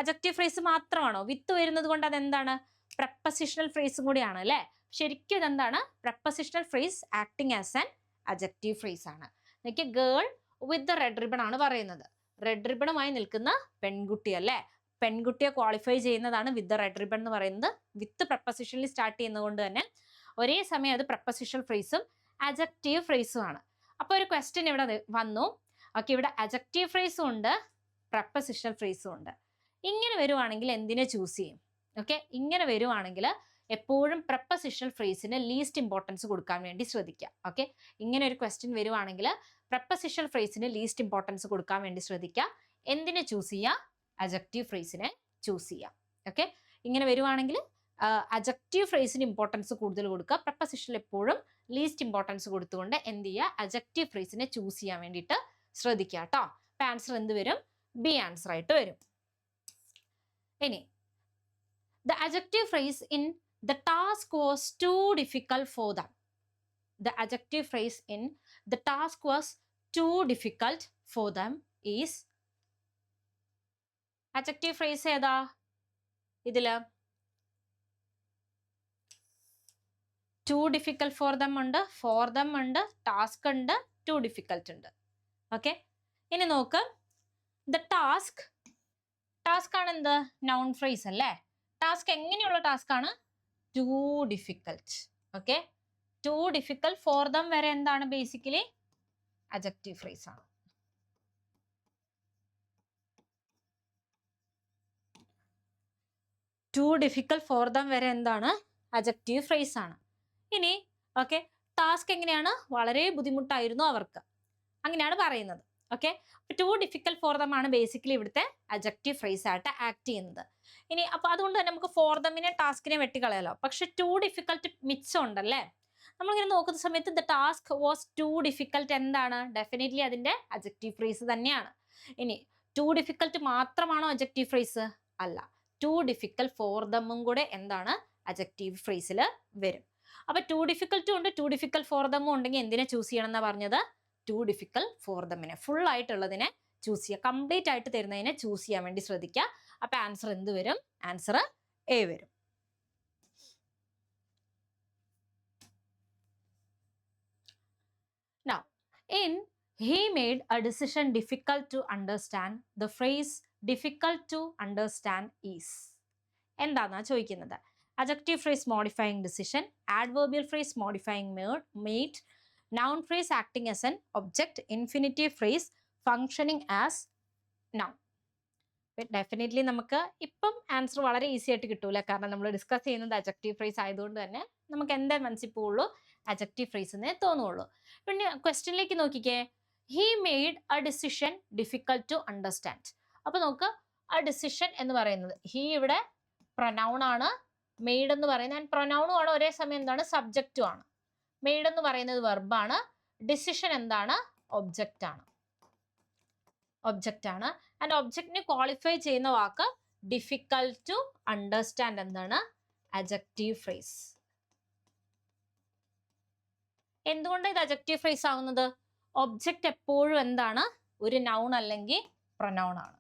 അജക്റ്റീവ് ഫ്രേസ് മാത്രമാണോ? വിത്ത് വരുന്നത് കൊണ്ട് അതെന്താണ്? പ്രപ്പസിഷണൽ ഫ്രേസും കൂടിയാണ് അല്ലേ? ശരിക്കും ഇതെന്താണ്? Prepositional phrase acting as an adjective phrase ആണ്. എനിക്ക് girl with the red ribbon ആണ് പറയുന്നത്. റെഡ് റിബണുമായി നിൽക്കുന്ന പെൺകുട്ടി അല്ലേ? പെൺകുട്ടിയെ ക്വാളിഫൈ ചെയ്യുന്നതാണ് വിത്ത് ദ റെഡ് റിബൺ എന്ന് പറയുന്നത്. വിത്ത് പ്രപ്പസിഷനിൽ സ്റ്റാർട്ട് ചെയ്യുന്നതുകൊണ്ട് തന്നെ ഒരേ സമയം അത് പ്രപ്പസിഷണൽ ഫ്രേസും അജക്റ്റീവ് ഫ്രേസും ആണ്. അപ്പോൾ ഒരു ക്വസ്റ്റ്യൻ ഇവിടെ വന്നു. ഓക്കെ, ഇവിടെ അജക്റ്റീവ് ഫ്രേസും ഉണ്ട്, പ്രപ്പസിഷണൽ ഫ്രേസും ഉണ്ട്. ഇങ്ങനെ വരുവാണെങ്കിൽ എന്തിനെ ചൂസ് ചെയ്യും? ഓക്കെ, ഇങ്ങനെ വരുവാണെങ്കിൽ എപ്പോഴും പ്രപ്പസിഷണൽ ഫ്രേസിന് ലീസ്റ്റ് ഇമ്പോർട്ടൻസ് കൊടുക്കാൻ വേണ്ടി ശ്രദ്ധിക്കുക. ഓക്കെ, ഇങ്ങനെ ഒരു ക്വസ്റ്റ്യൻ വരുവാണെങ്കിൽ പ്രപ്പസിഷണൽ ഫ്രേസിന് ലീസ്റ്റ് ഇമ്പോർട്ടൻസ് കൊടുക്കാൻ വേണ്ടി ശ്രദ്ധിക്കുക. എന്തിനെ ചൂസ് ചെയ്യുക? അജക്റ്റീവ് ഫ്രേസിനെ ചൂസ് ചെയ്യുക. ഓക്കെ, ഇങ്ങനെ വരുവാണെങ്കിൽ അജക്റ്റീവ് ഫ്രേസിന് ഇമ്പോർട്ടൻസ് കൂടുതൽ കൊടുക്കുക. പ്രപ്പസിഷനിൽ എപ്പോഴും ലീസ്റ്റ് ഇമ്പോർട്ടൻസ് കൊടുത്തുകൊണ്ട് എന്ത് ചെയ്യുക? അജക്റ്റീവ് ഫ്രേസിനെ ചൂസ് ചെയ്യാൻ വേണ്ടിയിട്ട് ശ്രദ്ധിക്കുക കേട്ടോ. അപ്പൊ ആൻസർ എന്ത് വരും? ബി ആൻസർ ആയിട്ട് വരും. ഇനി the adjective phrase in the task was too difficult for them. The adjective phrase in the task was too difficult for them is adjective phrase ഏതാ ഇതില്? too difficult for them ഉണ്ട്, for them ഉണ്ട്, task ഉണ്ട്, too difficult ഉണ്ട്. Okay, ഇനി നോക്ക്, the task ആണ് എന്ത്? noun phrase അല്ലേ? ടാസ്ക് എങ്ങനെയുള്ള ടാസ്ക് ആണ്? Too difficult. Okay, too difficult for them വരെ എന്താണ്? ബേസിക്കലി അജക്റ്റീവ് ഫ്രേസ് ആണ്. ടു ഡിഫിക്കൽട്ട് ഫോർ ദം വരെ എന്താണ്? അജക്റ്റീവ് ഫ്രേസ് ആണ്. ഇനി ഓക്കെ, ടാസ്ക് എങ്ങനെയാണ്? വളരെ ബുദ്ധിമുട്ടായിരുന്നു അവർക്ക്, അങ്ങനെയാണ് പറയുന്നത്. Okay, too difficult for them ആണ് ബേസിക്കലി ഇവിടുത്തെ അജക്റ്റീവ് ഫ്രേസ് ആയിട്ട് ആക്ട് ചെയ്യുന്നത്. ഇനി അപ്പൊ അതുകൊണ്ട് തന്നെ നമുക്ക് ഫോർ ദമ്മിനെ ടാസ്കിനെ വെട്ടിക്കളയാലോ. പക്ഷെ ടു ഡിഫിക്കൽട്ട് മിച്ചം ഉണ്ടല്ലേ? നമ്മളിങ്ങനെ നോക്കുന്ന സമയത്ത് the task was too difficult എന്താണ്? ഡെഫിനറ്റ്ലി അതിന്റെ അജക്റ്റീവ് ഫ്രേസ് തന്നെയാണ്. ഇനി ടു ഡിഫിക്കൽട്ട് മാത്രമാണോ അജക്റ്റീവ് ഫ്രേസ്? അല്ല, ടു ഡിഫിക്കൽട്ട് ഫോർ ദമ്മും കൂടെ എന്താണ്? അജക്റ്റീവ് ഫ്രേസിൽ വരും. അപ്പൊ ടു ഡിഫിക്കൽട്ടും ഉണ്ട്, ടു ഡിഫിക്കൽട്ട് ഫോർ ദമ്മും ഉണ്ടെങ്കിൽ എന്തിനെ ചൂസ് ചെയ്യണം എന്നാ പറഞ്ഞത്? ടു ഡിഫിക്കൽട്ട് ഫോർ ദമ്മിനെ, ഫുൾ ആയിട്ടുള്ളതിനെ ചൂസ് ചെയ്യുക, കംപ്ലീറ്റ് ആയിട്ട് തരുന്നതിനെ ചൂസ് ചെയ്യാൻ വേണ്ടി ശ്രദ്ധിക്കുക. അപ്പൊ ആൻസർ എന്ത് വരും? ആൻസർ എ വരും. Now, in he made a decision difficult to understand, the phrase difficult to understand is എന്താന്നാ ചോദിക്കുന്നത്? adjective phrase modifying decision, adverbial phrase modifying made, noun phrase acting as an object, infinitive phrase functioning as noun. Definitely നമുക്ക് ഇപ്പം answer വളരെ easy ആയിട്ട് കിട്ടൂല, കാരണം നമ്മൾ discuss ചെയ്യുന്നത് അജക്റ്റീവ് ഫ്രേസ് ആയതുകൊണ്ട് തന്നെ നമുക്ക് എന്താ മനസ്സിൽ പോവുള്ളൂ? അജക്റ്റീവ് ഫ്രേസ് എന്നേ തോന്നുള്ളൂ. പിന്നെ ക്വസ്റ്റ്യനിലേക്ക് നോക്കിക്കേ, he made a decision difficult to understand. അപ്പൊ നോക്ക്, ആ ഡിസിഷൻ എന്ന് പറയുന്നത് ഹി ഇവിടെ പ്രൊനൗൺ ആണ്, മെയ്ഡ് എന്ന് പറയുന്നത് ആൻഡ് പ്രൊനൗണും ആണ്, ഒരേ സമയം എന്താണ്? സബ്ജക്റ്റും ആണ്. മെയ്ഡ് എന്ന് പറയുന്നത് വെർബാണ്, ഡിസിഷൻ എന്താണ്? ഒബ്ജക്റ്റ് ആണ്. ഒബ്ജക്റ്റ് ആണ്. ആൻഡ് ഒബ്ജക്റ്റിനെ ക്വാളിഫൈ ചെയ്യുന്ന വാക്ക് ഡിഫിക്കൽട്ട് ടു അണ്ടർസ്റ്റാൻഡ് എന്താണ്? Adjective phrase. എന്തുകൊണ്ട് ഇത് അജക്റ്റീവ് ഫ്രേസ് ആവുന്നത്? ഒബ്ജക്റ്റ് എപ്പോഴും എന്താണ്? ഒരു നൗൺ അല്ലെങ്കിൽ പ്രൊനൗൺ ആണ്.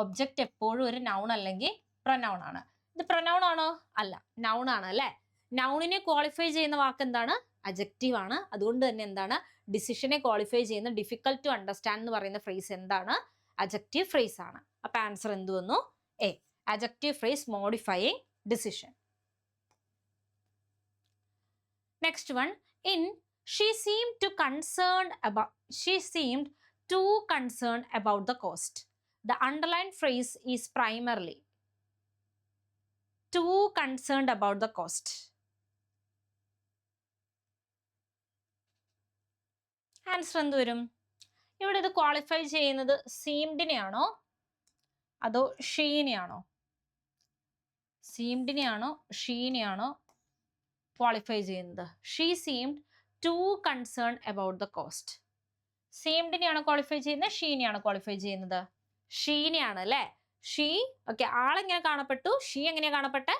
ഒബ്ജക്റ്റ് എപ്പോഴും ഒരു നൗൺ അല്ലെങ്കിൽ പ്രൊനൗൺ ആണ്. ഇത് പ്രൊനൗൺ ആണോ? അല്ല, നൗൺ ആണ് അല്ലേ? നൗണിനെ ക്വാളിഫൈ ചെയ്യുന്ന വാക്ക് എന്താണ്? അജക്റ്റീവ് ആണ്. അതുകൊണ്ട് തന്നെ എന്താണ്? ഡിസിഷനെ ക്വാളിഫൈ ചെയ്യുന്ന ഡിഫിക്കൽട്ട് ടു അണ്ടർസ്റ്റാൻഡ് എന്ന് പറയുന്ന ഫ്രേസ് എന്താണ്? അജക്റ്റീവ് ഫ്രേസ് ആണ്. അപ്പൊ ആൻസർ എന്ത് വന്നു? A, adjective phrase modifying decision. Next one, in she seemed too concerned about the cost. The underlined phrase is primarily too concerned about the cost. Answer എന്ത് വരും? ഇവിടെ ഇത് ക്വാളിഫൈ ചെയ്യുന്നത് സീംഡിനെയാണോ അതോ ഷീനെയാണോ? സീംഡിനെയാണോ ഷീനെയാണോ ക്വാളിഫൈ ചെയ്യുന്നത്? She seemed to concern about the cost. സീംഡിനെയാണോ ക്വാളിഫൈ ചെയ്യുന്നത്? ഷീനെയാണോ ക്വാളിഫൈ ചെയ്യുന്നത്? ഷീനെയാണ് അല്ലേ? ഷീ, ഓക്കെ, ആളെങ്ങനെ കാണപ്പെട്ടു? ഷീ എങ്ങനെയാ കാണപ്പെട്ടെ?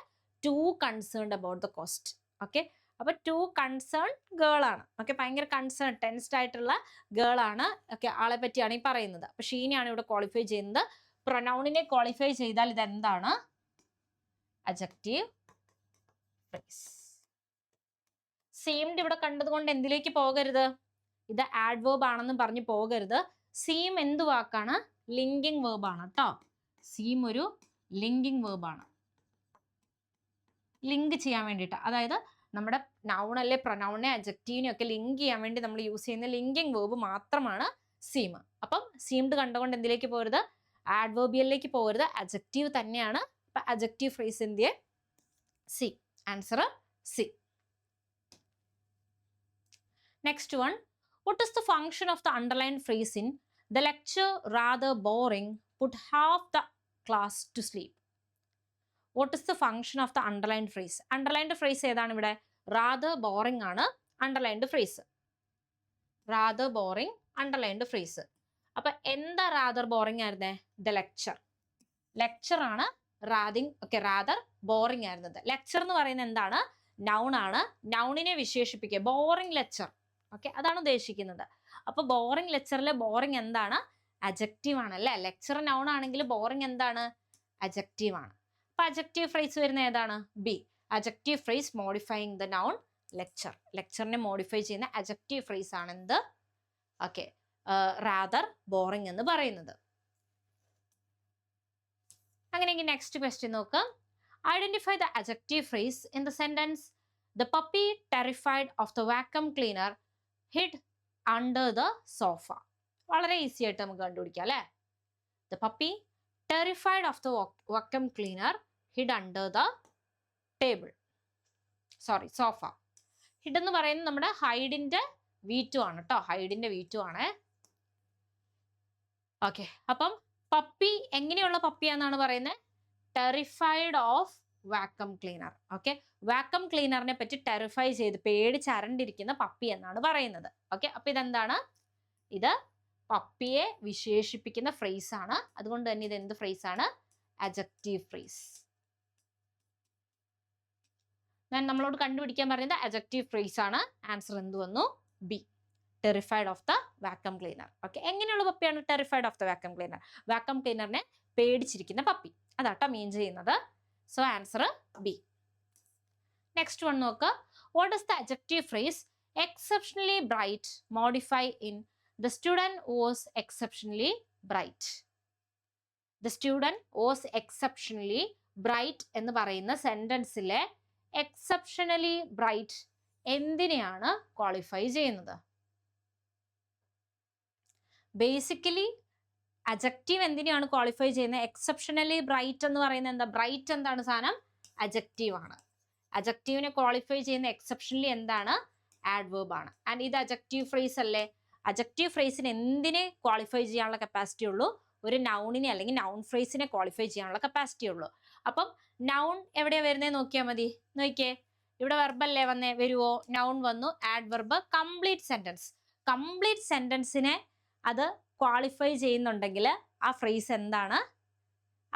Too concerned about the cost. Okay, അപ്പൊ ടു കൺസേൺ ഗേൾ ആണ്. ഓക്കെ, ഭയങ്കര കൺസേൺ ടെൻസ്ഡ് ആയിട്ടുള്ള ഗേൾ ആണ്. ഓക്കെ, ആളെ പറ്റിയാണ് ഈ പറയുന്നത്. അപ്പൊ ഷീനെയാണ് ഇവിടെ ക്വാളിഫൈ ചെയ്യുന്നത്. പ്രൊനൗണിനെ ക്വാളിഫൈ ചെയ്താൽ ഇതെന്താണ്? Adjective phrase. സീംഡ് ഇവിടെ കണ്ടതുകൊണ്ട് എന്തിലേക്ക് പോകരുത്? ഇത് ആഡ്വേർബ് ആണെന്ന് പറഞ്ഞു പോകരുത്. സീം എന്ത് വാക്കാണ്? ലിങ്കിങ് വേർബ് ആണ് കേട്ടോ. സീം ഒരു ലിങ്കിങ് വേർബ് ആണ്. ലിങ്ക് ചെയ്യാൻ വേണ്ടിയിട്ട്, അതായത് നമ്മുടെ നൗൺ അല്ലെ പ്രൊനൗണിനെ അഡ്ജക്റ്റീവിനെ ഒക്കെ ലിങ്ക് ചെയ്യാൻ വേണ്ടി നമ്മൾ യൂസ് ചെയ്യുന്ന ലിങ്കിങ് വേർബ് മാത്രമാണ് സീം. അപ്പം സീംഡ് കണ്ടുകൊണ്ട് എന്തിലേക്ക് പോകരുത്? ആഡ്വേർബിയലിലേക്ക് പോകരുത്. അഡ്ജക്റ്റീവ് തന്നെയാണ്. അപ്പൊ അഡ്ജക്റ്റീവ് ഫ്രേസ് എന്തിയെ? C. Answer C. Next one, what is the function of the underlined phrase in the lecture rather boring, put half the class to sleep? What is the function of the underlined phrase? Underlined phrase ഏതാണ് ഇവിടെ? rather boring ആണ് underlined phrase. rather boring underlined phrase. അപ്പൊ എന്താ rather boring ആയിരുന്നേ? the lecture. lecture ആണ് rather boring ആയിരുന്നത്. lecture എന്ന് പറയുന്നത് എന്താണ്? noun ആണ്. nounനെ വിശേഷിപ്പിക്കുക. boring lecture. ഓക്കെ, അതാണ് ഉദ്ദേശിക്കുന്നത്. അപ്പൊ ബോറിംഗ് ലെക്ചറിലെ ബോറിംഗ് എന്താണ്? അഡ്ജക്റ്റീവ് ആണ് അല്ലെ. ലെക്ചർ നൗൺ ആണെങ്കിൽ ബോറിംഗ് എന്താണ്? അഡ്ജക്റ്റീവ് ആണ്. അപ്പൊ അഡ്ജക്റ്റീവ് ഫ്രേസ് വരുന്ന ഏതാണ്? B. Adjective phrase modifying the noun lecture. ലെക്ചറിനെ മോഡിഫൈ ചെയ്യുന്ന അഡ്ജക്റ്റീവ് ഫ്രേസ് ആണ് എന്ത്? ഓക്കെ, റാദർ ബോറിംഗ് എന്ന് പറയുന്നത്. അങ്ങനെയെങ്കിൽ നെക്സ്റ്റ് ക്വസ്റ്റ്യൻ നോക്കാം. Identify the adjective phrase in the sentence the puppy terrified of the vacuum cleaner hid under the sofa. വളരെ easy ആയിട്ട് നമുക്ക് കണ്ടുപിടിക്കാം അല്ലേ? The puppy terrified of the vacuum cleaner hid under the table. sofa. hid എന്ന് പറയുന്നത് നമ്മുടെ ഹൈഡിന്റെ V2 ആണ് കേട്ടോ. ഹൈഡിന്റെ V2 ആണ്. ഓക്കെ, അപ്പം പപ്പി എങ്ങനെയുള്ള പപ്പിയാന്നാണ് പറയുന്നത്? Terrified of vacuum cleaner. Okay, vacuum ക്ലീനറിനെ പറ്റി ടെറിഫൈ ചെയ്ത് പേടിച്ചരണ്ടിരിക്കുന്ന പപ്പി എന്നാണ് പറയുന്നത്. ഓക്കെ, അപ്പൊ ഇതെന്താണ്? ഇത് പപ്പിയെ വിശേഷിപ്പിക്കുന്ന ഫ്രേസ് ആണ്. അതുകൊണ്ട് തന്നെ ഇത് എന്ത് ഫ്രേസ് ആണ്? Adjective phrase. ഞാൻ നമ്മളോട് കണ്ടുപിടിക്കാൻ പറയുന്നത് അഡ്ജക്റ്റീവ് ഫ്രേസ് ആണ്. ആൻസർ എന്ത് വന്നു? B. Terrified of the vacuum cleaner. Okay, എങ്ങനെയുള്ള പപ്പിയാണ് terrified of the vacuum cleaner? Vacuum ക്ലീനറിനെ പേടിച്ചിരിക്കുന്ന പപ്പി, അതാട്ടോ മീൻ ചെയ്യുന്നത്. So answer B. Next one നോക്കുക. What is the adjective phrase exceptionally bright modify in the student was exceptionally bright? The student was exceptionally bright എന്ന് പറയുന്ന സെന്റൻസിലെ exceptionally bright എന്തിനെയാണ് qualify ചെയ്യുന്നത്? Basically adjective എന്തിനാണ് qualify ചെയ്യുന്നത്? Exceptionally bright എന്ന് പറയുന്നത് എന്താ? ബ്രൈറ്റ് എന്താണ് സാധനം? അഡ്ജക്റ്റീവ് ആണ്. അഡ്ജക്റ്റീവിനെ ക്വാളിഫൈ ചെയ്യുന്ന എക്സെപ്ഷണലി എന്താണ്? ആഡ്വേർബ് ആണ്. ആൻഡ് ഇത് അഡ്ജക്റ്റീവ് ഫ്രേസ് അല്ലേ? അഡ്ജക്റ്റീവ് ഫ്രേസിന് എന്തിനെ ക്വാളിഫൈ ചെയ്യാനുള്ള കപ്പാസിറ്റി ഉള്ളൂ? ഒരു നൗണിനെ അല്ലെങ്കിൽ നൗൺ ഫ്രേസിനെ ക്വാളിഫൈ ചെയ്യാനുള്ള കപ്പാസിറ്റി ഉള്ളൂ. അപ്പം നൗൺ എവിടെയാ വരുന്നത് നോക്കിയാൽ മതി. നോക്കിയേ, ഇവിടെ വെർബല്ലേ വന്നേ? വരുവോ? നൗൺ വന്നു, ആഡ്വർബ്, കംപ്ലീറ്റ് സെന്റൻസ്. കംപ്ലീറ്റ് സെന്റൻസിനെ അത് ക്വാളിഫൈ ചെയ്യുന്നുണ്ടെങ്കിൽ ആ ഫ്രേസ് എന്താണ്?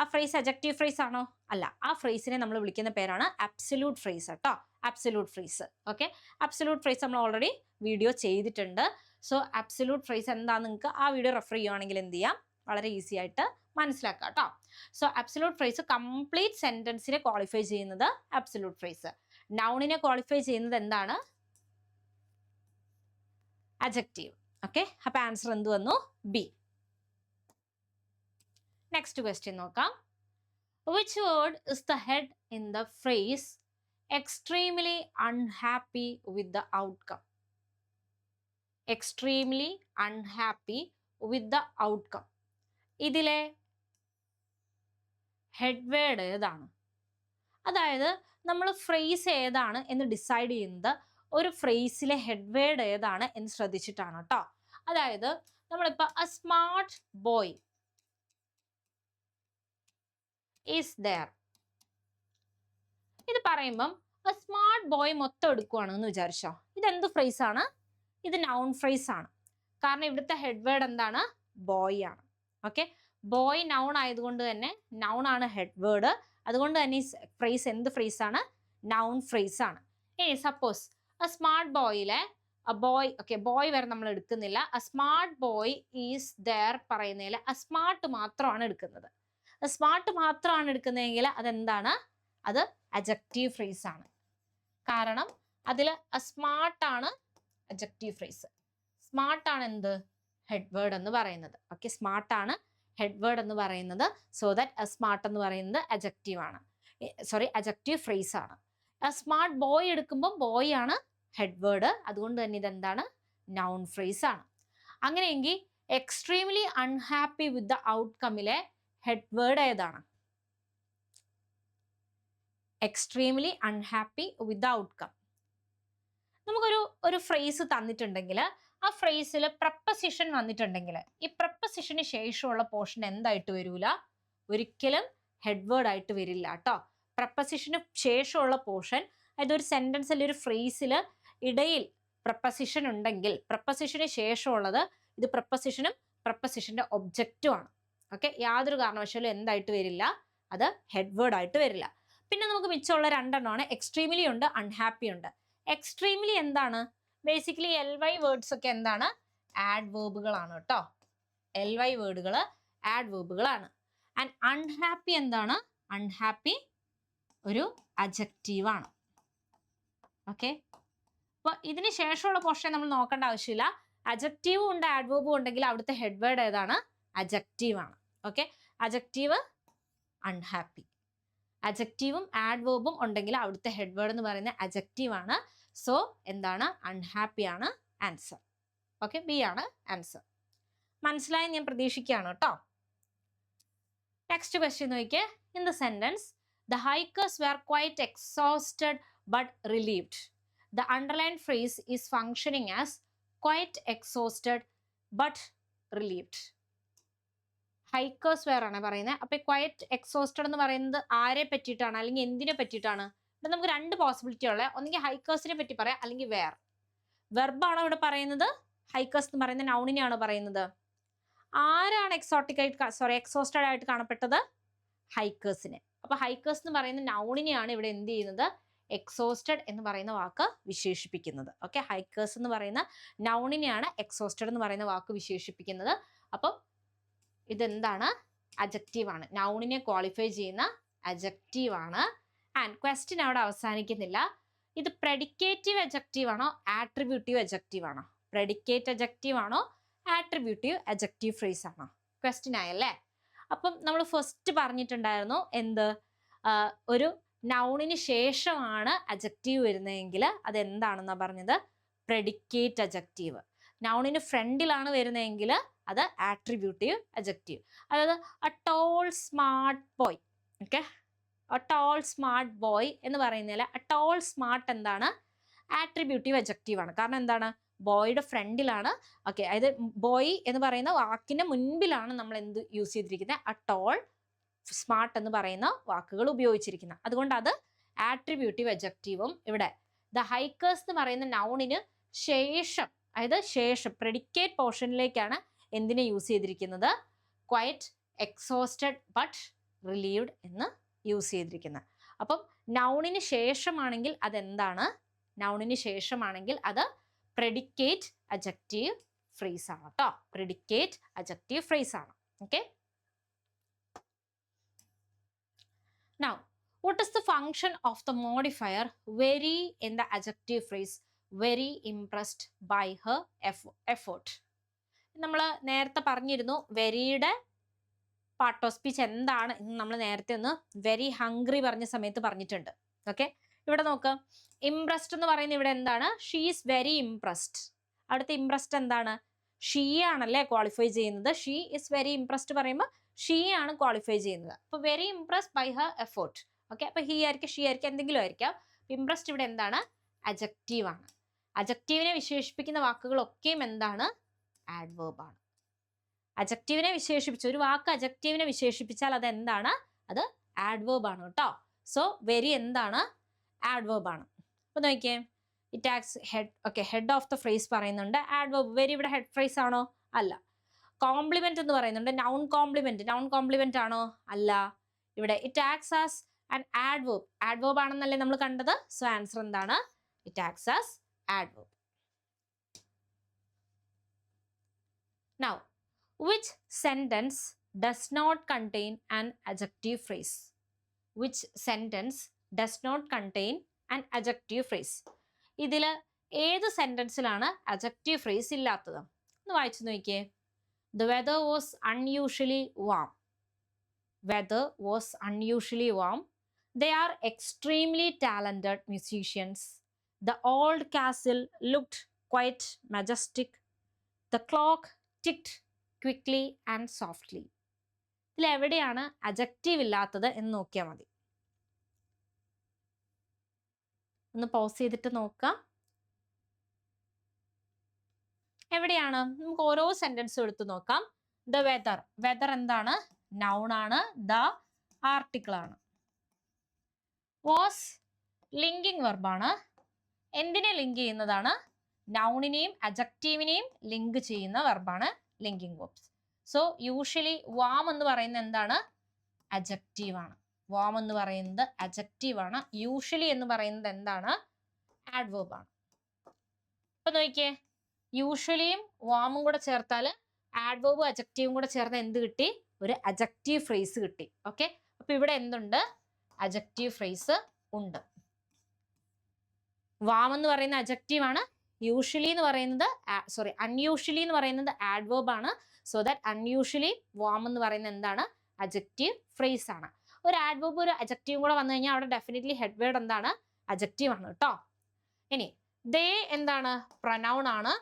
ആ ഫ്രേസ് അഡ്ജക്റ്റീവ് ഫ്രേസ് ആണോ? അല്ല. ആ ഫ്രേസിനെ നമ്മൾ വിളിക്കുന്ന പേരാണ് അബ്സല്യൂട്ട് ഫ്രേസ് കേട്ടോ. Absolute phrase. Okay, absolute phrase നമ്മൾ ഓൾറെഡി വീഡിയോ ചെയ്തിട്ടുണ്ട്. സോ അബ്സല്യൂട്ട് ഫ്രേസ് എന്താണെന്ന് നിങ്ങൾക്ക് ആ വീഡിയോ റെഫർ ചെയ്യുവാണെങ്കിൽ എന്ത് ചെയ്യാം? വളരെ ഈസി ആയിട്ട് മനസ്സിലാക്കാം കേട്ടോ. സോ അബ്സല്യൂട്ട് ഫ്രേസ് കംപ്ലീറ്റ് സെന്റൻസിനെ ക്വാളിഫൈ ചെയ്യുന്നത് അബ്സല്യൂട്ട് ഫ്രേസ്. നൗണിനെ ക്വാളിഫൈ ചെയ്യുന്നത് എന്താണ്? അഡ്ജക്റ്റീവ്. ഓക്കെ, അപ്പൊ ആൻസർ എന്ത് വന്നു? ബി. നെക്സ്റ്റ് ക്വസ്റ്റ്യൻ നോക്കാം. Which word is the head in the phrase extremely unhappy with the outcome? Extremely unhappy with the outcome. ഇതിലെ ഹെഡ് വേർഡ് ഏതാണ്? അതായത് നമ്മൾ ഫ്രേസ് ഏതാണ് എന്ന് ഡിസൈഡ് ചെയ്യുന്നത് ഒരു ഫ്രേസിലെ ഹെഡ് വേർഡ് ഏതാണ് എന്ന് ശ്രദ്ധിച്ചിട്ടാണ് കേട്ടോ. അതായത് നമ്മളിപ്പോ a smart boy is there ഇത് പറയുമ്പം എ സ്മാർട്ട് ബോയ് മൊത്തം എടുക്കുവാണെന്ന് വിചാരിച്ചോ. ഇതെന്ത് ഫ്രേസ് ആണ്? ഇത് നൗൺ ഫ്രേസ് ആണ്. കാരണം ഇവിടുത്തെ ഹെഡ് വേർഡ് എന്താണ്? ബോയ് ആണ്. ഓക്കെ, ബോയ് നൗൺ ആയതുകൊണ്ട് തന്നെ നൗൺ ആണ് ഹെഡ് വേർഡ്. അതുകൊണ്ട് തന്നെ ഈ ഫ്രേസ് എന്ത് ഫ്രേസ് ആണ്? നൗൺ ഫ്രേസ് ആണ്. ഇനി സപ്പോസ് എ സ്മാർട്ട് ബോയിലെ ബോയ്, ഓക്കെ ബോയ് വരെ നമ്മൾ എടുക്കുന്നില്ല. A smart boy is there പറയുന്നതിൽ എ സ്മാർട്ട് മാത്രമാണ് എടുക്കുന്നത്. സ്മാർട്ട് മാത്രമാണ് എടുക്കുന്നതെങ്കിൽ അതെന്താണ്? അത് അഡ്ജക്റ്റീവ് ഫ്രേസ് ആണ്. കാരണം അതിൽ സ്മാർട്ട് ആണ് അഡ്ജക്റ്റീവ് ഫ്രേസ്. സ്മാർട്ട് ആണ് എന്ത്? ഹെഡ് വേർഡ് എന്ന് പറയുന്നത്. ഓക്കെ, സ്മാർട്ട് ആണ് ഹെഡ് വേർഡ് എന്ന് പറയുന്നത്. സോ ദാറ്റ് സ്മാർട്ട് എന്ന് പറയുന്നത് അഡ്ജക്റ്റീവ് ആണ്, സോറി അഡ്ജക്റ്റീവ് ഫ്രേസ് ആണ്. സ്മാർട്ട് ബോയ് എടുക്കുമ്പോൾ ബോയ് ആണ് ഹെഡ് വേർഡ്, അതുകൊണ്ട് തന്നെ ഇതെന്താണ്? നൗൺ ഫ്രേസ് ആണ്. അങ്ങനെയെങ്കിൽ എക്സ്ട്രീംലി അൺഹാപ്പി വിത്ത് ദ ഔട്ട്കമിലെ ഹെഡ് വേർഡ് ഏതാണ്? Extremely unhappy with the outcome. നമുക്കൊരു ഫ്രേസ് തന്നിട്ടുണ്ടെങ്കിൽ ആ ഫ്രേസിൽ പ്രപ്പസിഷൻ വന്നിട്ടുണ്ടെങ്കിൽ ഈ പ്രപ്പസിഷന് ശേഷമുള്ള പോർഷൻ എന്തായിട്ട് വരൂല? ഒരിക്കലും ഹെഡ് വേർഡ് ആയിട്ട് വരില്ല കേട്ടോ. പ്രപ്പസിഷന് ശേഷമുള്ള പോർഷൻ, അതായത് ഒരു സെന്റൻസിൽ ഒരു ഫ്രേസിൽ ഇടയിൽ പ്രപ്പസിഷൻ ഉണ്ടെങ്കിൽ പ്രപ്പസിഷന് ശേഷമുള്ളത് ഇത് പ്രപ്പസിഷനും പ്രപ്പസിഷന്റെ ഒബ്ജക്റ്റും ആണ്. ഓക്കെ, യാതൊരു കാരണവശാലും എന്തായിട്ട് വരില്ല? അത് ഹെഡ് വേർഡ് ആയിട്ട് വരില്ല. പിന്നെ നമുക്ക് മിച്ചമുള്ള രണ്ടെണ്ണമാണ്, എക്സ്ട്രീംലി ഉണ്ട്, അൺഹാപ്പി ഉണ്ട്. എക്സ്ട്രീംലി എന്താണ്? ബേസിക്കലി LY വേർഡ്സ് ഒക്കെ എന്താണ്? ആഡ്വേർബുകളാണ് കേട്ടോ. LY വേർഡുകൾ ആഡ്വേർബുകളാണ്. ആൻഡ് അൺഹാപ്പി എന്താണ്? അൺഹാപ്പി ഒരു അഡ്ജക്റ്റീവ് ആണ്. ഓക്കെ, അപ്പോൾ ഇതിന് ശേഷമുള്ള പോർഷൻ നമ്മൾ നോക്കേണ്ട ആവശ്യമില്ല. അഡ്ജക്റ്റീവും ഉണ്ട് ആഡ്വേർബും ഉണ്ടെങ്കിൽ അവിടുത്തെ ഹെഡ് വേർഡ് ഏതാണ്? അഡ്ജക്റ്റീവ് ആണ്. Okay, adjective unhappy. അഡ്ജക്റ്റീവും ആഡ്വേർബും ഉണ്ടെങ്കിൽ അവിടുത്തെ ഹെഡ് വേർഡ് എന്ന് പറയുന്നത് അഡ്ജക്റ്റീവ് ആണ്. സോ എന്താണ്? അൺഹാപ്പി ആണ് ആൻസർ. ഓക്കെ, ബി ആണ് ആൻസർ. മനസ്സിലായി ഞാൻ പ്രതീക്ഷിക്കുകയാണ് കേട്ടോ. നെക്സ്റ്റ് ക്വസ്റ്റ്യൻ നോക്കിയേ. In the sentence the hikers were quite exhausted but relieved. The underlined phrase is functioning as quite exhausted but relieved. Hikers were ആണ് പറയുന്നത്. അപ്പൊ ക്വയറ്റ് എക്സോസ്റ്റഡ് എന്ന് പറയുന്നത് ആരെ പറ്റിയിട്ടാണ് അല്ലെങ്കിൽ എന്തിനെ പറ്റിയിട്ടാണ്? ഇവിടെ നമുക്ക് രണ്ട് പോസിബിലിറ്റി ഉള്ളത്. ഒന്നെങ്കിൽ ഹൈക്കേഴ്സിനെ പറ്റി പറയാം, അല്ലെങ്കിൽ വെയർ. വെർബാണോ ഇവിടെ പറയുന്നത്? ഹൈക്കേഴ്സ് എന്ന് പറയുന്ന നൗണിനെയാണോ പറയുന്നത്? ആരാണ് എക്സോസ്റ്റഡ് ആയിട്ട് കാണപ്പെട്ടത്? ഹൈക്കേഴ്സിനെ. അപ്പൊ ഹൈക്കേഴ്സ് എന്ന് പറയുന്ന നൗണിനെയാണ് ഇവിടെ എന്ത് ചെയ്യുന്നത്? എക്സോസ്റ്റഡ് എന്ന് പറയുന്ന വാക്ക് വിശേഷിപ്പിക്കുന്നത്. ഓക്കെ, ഹൈക്കേഴ്സ് എന്ന് പറയുന്ന നൗണിനെയാണ് എക്സോസ്റ്റഡ് എന്ന് പറയുന്ന വാക്ക് വിശേഷിപ്പിക്കുന്നത്. അപ്പം ഇതെന്താണ്? അഡ്ജക്റ്റീവ് ആണ്. നൗണിനെ ക്വാളിഫൈ ചെയ്യുന്ന അഡ്ജക്റ്റീവ് ആണ്. ആൻഡ് ക്വസ്റ്റ്യൻ അവിടെ അവസാനിക്കുന്നില്ല. ഇത് പ്രെഡിക്കേറ്റീവ് അഡ്ജക്റ്റീവ് ആണോ ആട്രിബ്യൂട്ടീവ് അഡ്ജക്റ്റീവ് ആണോ? പ്രെഡിക്കേറ്റ് അഡ്ജക്റ്റീവ് ആണോ ആട്രിബ്യൂട്ടീവ് അഡ്ജക്റ്റീവ് ഫ്രേസ് ആണോ? ക്വസ്റ്റ്യൻ ആയല്ലേ. അപ്പം നമ്മൾ ഫസ്റ്റ് പറഞ്ഞിട്ടുണ്ടായിരുന്നു എന്ത്? ഒരു നൗണിന് ശേഷമാണ് അഡ്ജക്റ്റീവ് വരുന്നതെങ്കിൽ അതെന്താണെന്നാ പറഞ്ഞത്? Predicate adjective. നൗണിന് ഫ്രണ്ടിലാണ് വരുന്നതെങ്കിൽ അത് ആട്രിബ്യൂട്ടീവ് അഡ്ജക്റ്റീവ്. അതായത് a tall smart boy. Okay, a tall smart boy എന്ന് പറയുന്നതിൽ എ ടോൾ സ്മാർട്ട് എന്താണ്? ആട്രിബ്യൂട്ടീവ് അഡ്ജക്റ്റീവ് ആണ്. കാരണം എന്താണ്? ബോയുടെ ഫ്രണ്ടിലാണ്. ഓക്കെ, അതായത് ബോയ് എന്ന് പറയുന്ന വാക്കിന് മുൻപിലാണ് നമ്മൾ എന്ത് യൂസ് ചെയ്തിരിക്കുന്നത്? എ ടോൾ സ്മാർട്ട് എന്ന് പറയുന്ന വാക്കുകൾ ഉപയോഗിച്ചിരിക്കുന്നത്. അതുകൊണ്ട് അത് ആട്രിബ്യൂട്ടീവ് അഡ്ജക്റ്റീവും. ഇവിടെ ദ ഹൈക്കേഴ്സ് എന്ന് പറയുന്ന നൗണിന് ശേഷം, അതായത് ശേഷം പ്രെഡിക്കേറ്റ് പോർഷനിലേക്കാണ് എന്തിനെ യൂസ് ചെയ്തിരിക്കുന്നത്? ക്വൈറ്റ് എക്സോസ്റ്റഡ് ബട്ട് റിലീവ്ഡ് എന്ന് യൂസ് ചെയ്തിരിക്കുന്നത്. അപ്പം നൗണിന് ശേഷമാണെങ്കിൽ അതെന്താണ്? നൗണിന് ശേഷമാണെങ്കിൽ അത് പ്രെഡിക്കേറ്റ് അഡ്ജക്റ്റീവ് ഫ്രേസ് ആണ് കേട്ടോ. പ്രെഡിക്കേറ്റ് അഡ്ജക്റ്റീവ് ഫ്രേസ് ആണ്. Okay, now what is the function of the modifier very in the adjective phrase very impressed by her effort? നമ്മൾ നേരത്തെ പറഞ്ഞിരുന്നു വെരിയുടെ പാർട്ട് ഓഫ് സ്പീച്ച് എന്താണ് എന്ന്. നമ്മൾ നേരത്തെ ഒന്ന് വെരി ഹംഗ്രി പറഞ്ഞ സമയത്ത് പറഞ്ഞിട്ടുണ്ട്. ഓക്കെ, ഇവിടെ നോക്ക്. ഇംപ്രസ്ഡ് എന്ന് പറയുന്നത് ഇവിടെ എന്താണ്? She is very impressed. അവിടുത്തെ ഇംപ്രസ്ഡ് എന്താണ്? ഷീ ആണല്ലേ ക്വാളിഫൈ ചെയ്യുന്നത്. ഷീ ഈസ് വെരി ഇംപ്രസ്ഡ് പറയുമ്പോൾ ഷീ ആണ് ക്വാളിഫൈ ചെയ്യുന്നത്. അപ്പോൾ very impressed by her effort. Okay, അപ്പോൾ ഹീ ആയിരിക്കും, ഷീ ആയിരിക്കും, എന്തെങ്കിലും ആയിരിക്കാം. ഇംപ്രസ്ഡ് ഇവിടെ എന്താണ്? അഡ്ജക്റ്റീവ് ആണ്. അഡ്ജക്റ്റീവിനെ വിശേഷിപ്പിക്കുന്ന വാക്കുകളൊക്കെയും എന്താണ്? ആഡ്വേർബ് ആണ്. അഡ്ജക്റ്റീവിനെ വിശേഷിപ്പിച്ച് ഒരു വാക്ക് അഡ്ജക്റ്റീവിനെ വിശേഷിപ്പിച്ചാൽ അത് എന്താണ്? അത് ആഡ്വേർബ് ആണ് കേട്ടോ. സോ വെരി എന്താണ്? ആഡ്വേർബ് ആണ്. അപ്പൊ നോക്കിയേ, it acts head. Okay, head of the phrase പറയുന്നുണ്ട്. ആഡ്വേർബ്. വെരി ഇവിടെ ഹെഡ് ഫ്രേസ് ആണോ? അല്ല. കോംപ്ലിമെന്റ് എന്ന് പറയുന്നുണ്ട്. Noun complement. നൗൺ കോംപ്ലിമെന്റ് ആണോ? അല്ല. ഇവിടെ it acts as and adverb. Adverb ആണെന്നല്ലേ നമ്മൾ കണ്ടത്. സോ ആൻസർ എന്താണ്? It acts as adverb. Now, which sentence does not contain an adjective phrase? Which sentence does not contain an adjective phrase? ഇതിൽ ഏത് സെന്റൻസിലാണ് adjective phrase ഇല്ലാത്തത്? ഒന്ന് വായിച്ചു നോക്കിയേ. The weather was unusually warm. Weather was unusually warm. They are extremely talented musicians. The old castle looked quite majestic. The clock ticked quickly and softly. ഇതിൽ എവിടെയാണ് adjective ഇല്ലാത്തത് എന്ന് നോക്കിയാൽ മതി. ഒന്ന് പോസ് ചെയ്തിട്ട് നോക്കാം. എവിടെയാണ്? നമുക്ക് ഓരോ സെന്റൻസും എടുത്ത് നോക്കാം. The weather. വെദർ എന്താണ്? നൗൺ ആണ്. ദ ആർട്ടിക്കിൾ ആണ്. വാസ് ലിങ്കിങ് വെർബാണ്. എന്തിനെ ലിങ്ക് ചെയ്യുന്നതാണ്? നൗണിനെയും അജക്റ്റീവിനെയും ലിങ്ക് ചെയ്യുന്ന വെർബാണ് linking verbs. So usually warm എന്ന് പറയുന്നത് എന്താണ്? അജക്റ്റീവ് ആണ്. വാം എന്ന് പറയുന്നത് അജക്റ്റീവ് ആണ്. യൂഷ്വലി എന്ന് പറയുന്നത് എന്താണ്? ആഡ്വേർബ് ആണ്. അപ്പൊ നോക്കിയേ, യൂഷ്വലിയും വാമും കൂടെ ചേർത്താൽ ആഡ്വേർബും അജക്റ്റീവും കൂടെ ചേർന്ന് എന്ത് കിട്ടി? ഒരു അജക്റ്റീവ് ഫ്രേസ് കിട്ടി. ഓക്കെ, അപ്പൊ ഇവിടെ എന്തുണ്ട്? അജക്റ്റീവ് ഫ്രേസ് ഉണ്ട്. വാം എന്ന് പറയുന്ന അജക്റ്റീവ് ആണ്. യൂഷ്വലി എന്ന് പറയുന്നത് അൺയൂഷ്വലി എന്ന് പറയുന്നത് ആഡ്വേർബ് ആണ്. സോ ദാറ്റ് അൺയൂഷ്വലി വാം എന്ന് പറയുന്നത് എന്താണ്? അജക്റ്റീവ് ഫ്രേസ് ആണ്. ഒരു ആഡ്വേർബ് ഒരു അജക്റ്റീവും കൂടെ വന്നു കഴിഞ്ഞാൽ അവിടെ ഡെഫിനറ്റ്ലി ഹെഡ് വേർഡ് എന്താണ്? അജക്റ്റീവ് ആണ് കേട്ടോ. ഇനി ദേ എന്താണ്? പ്രനൗൺ ആണ്.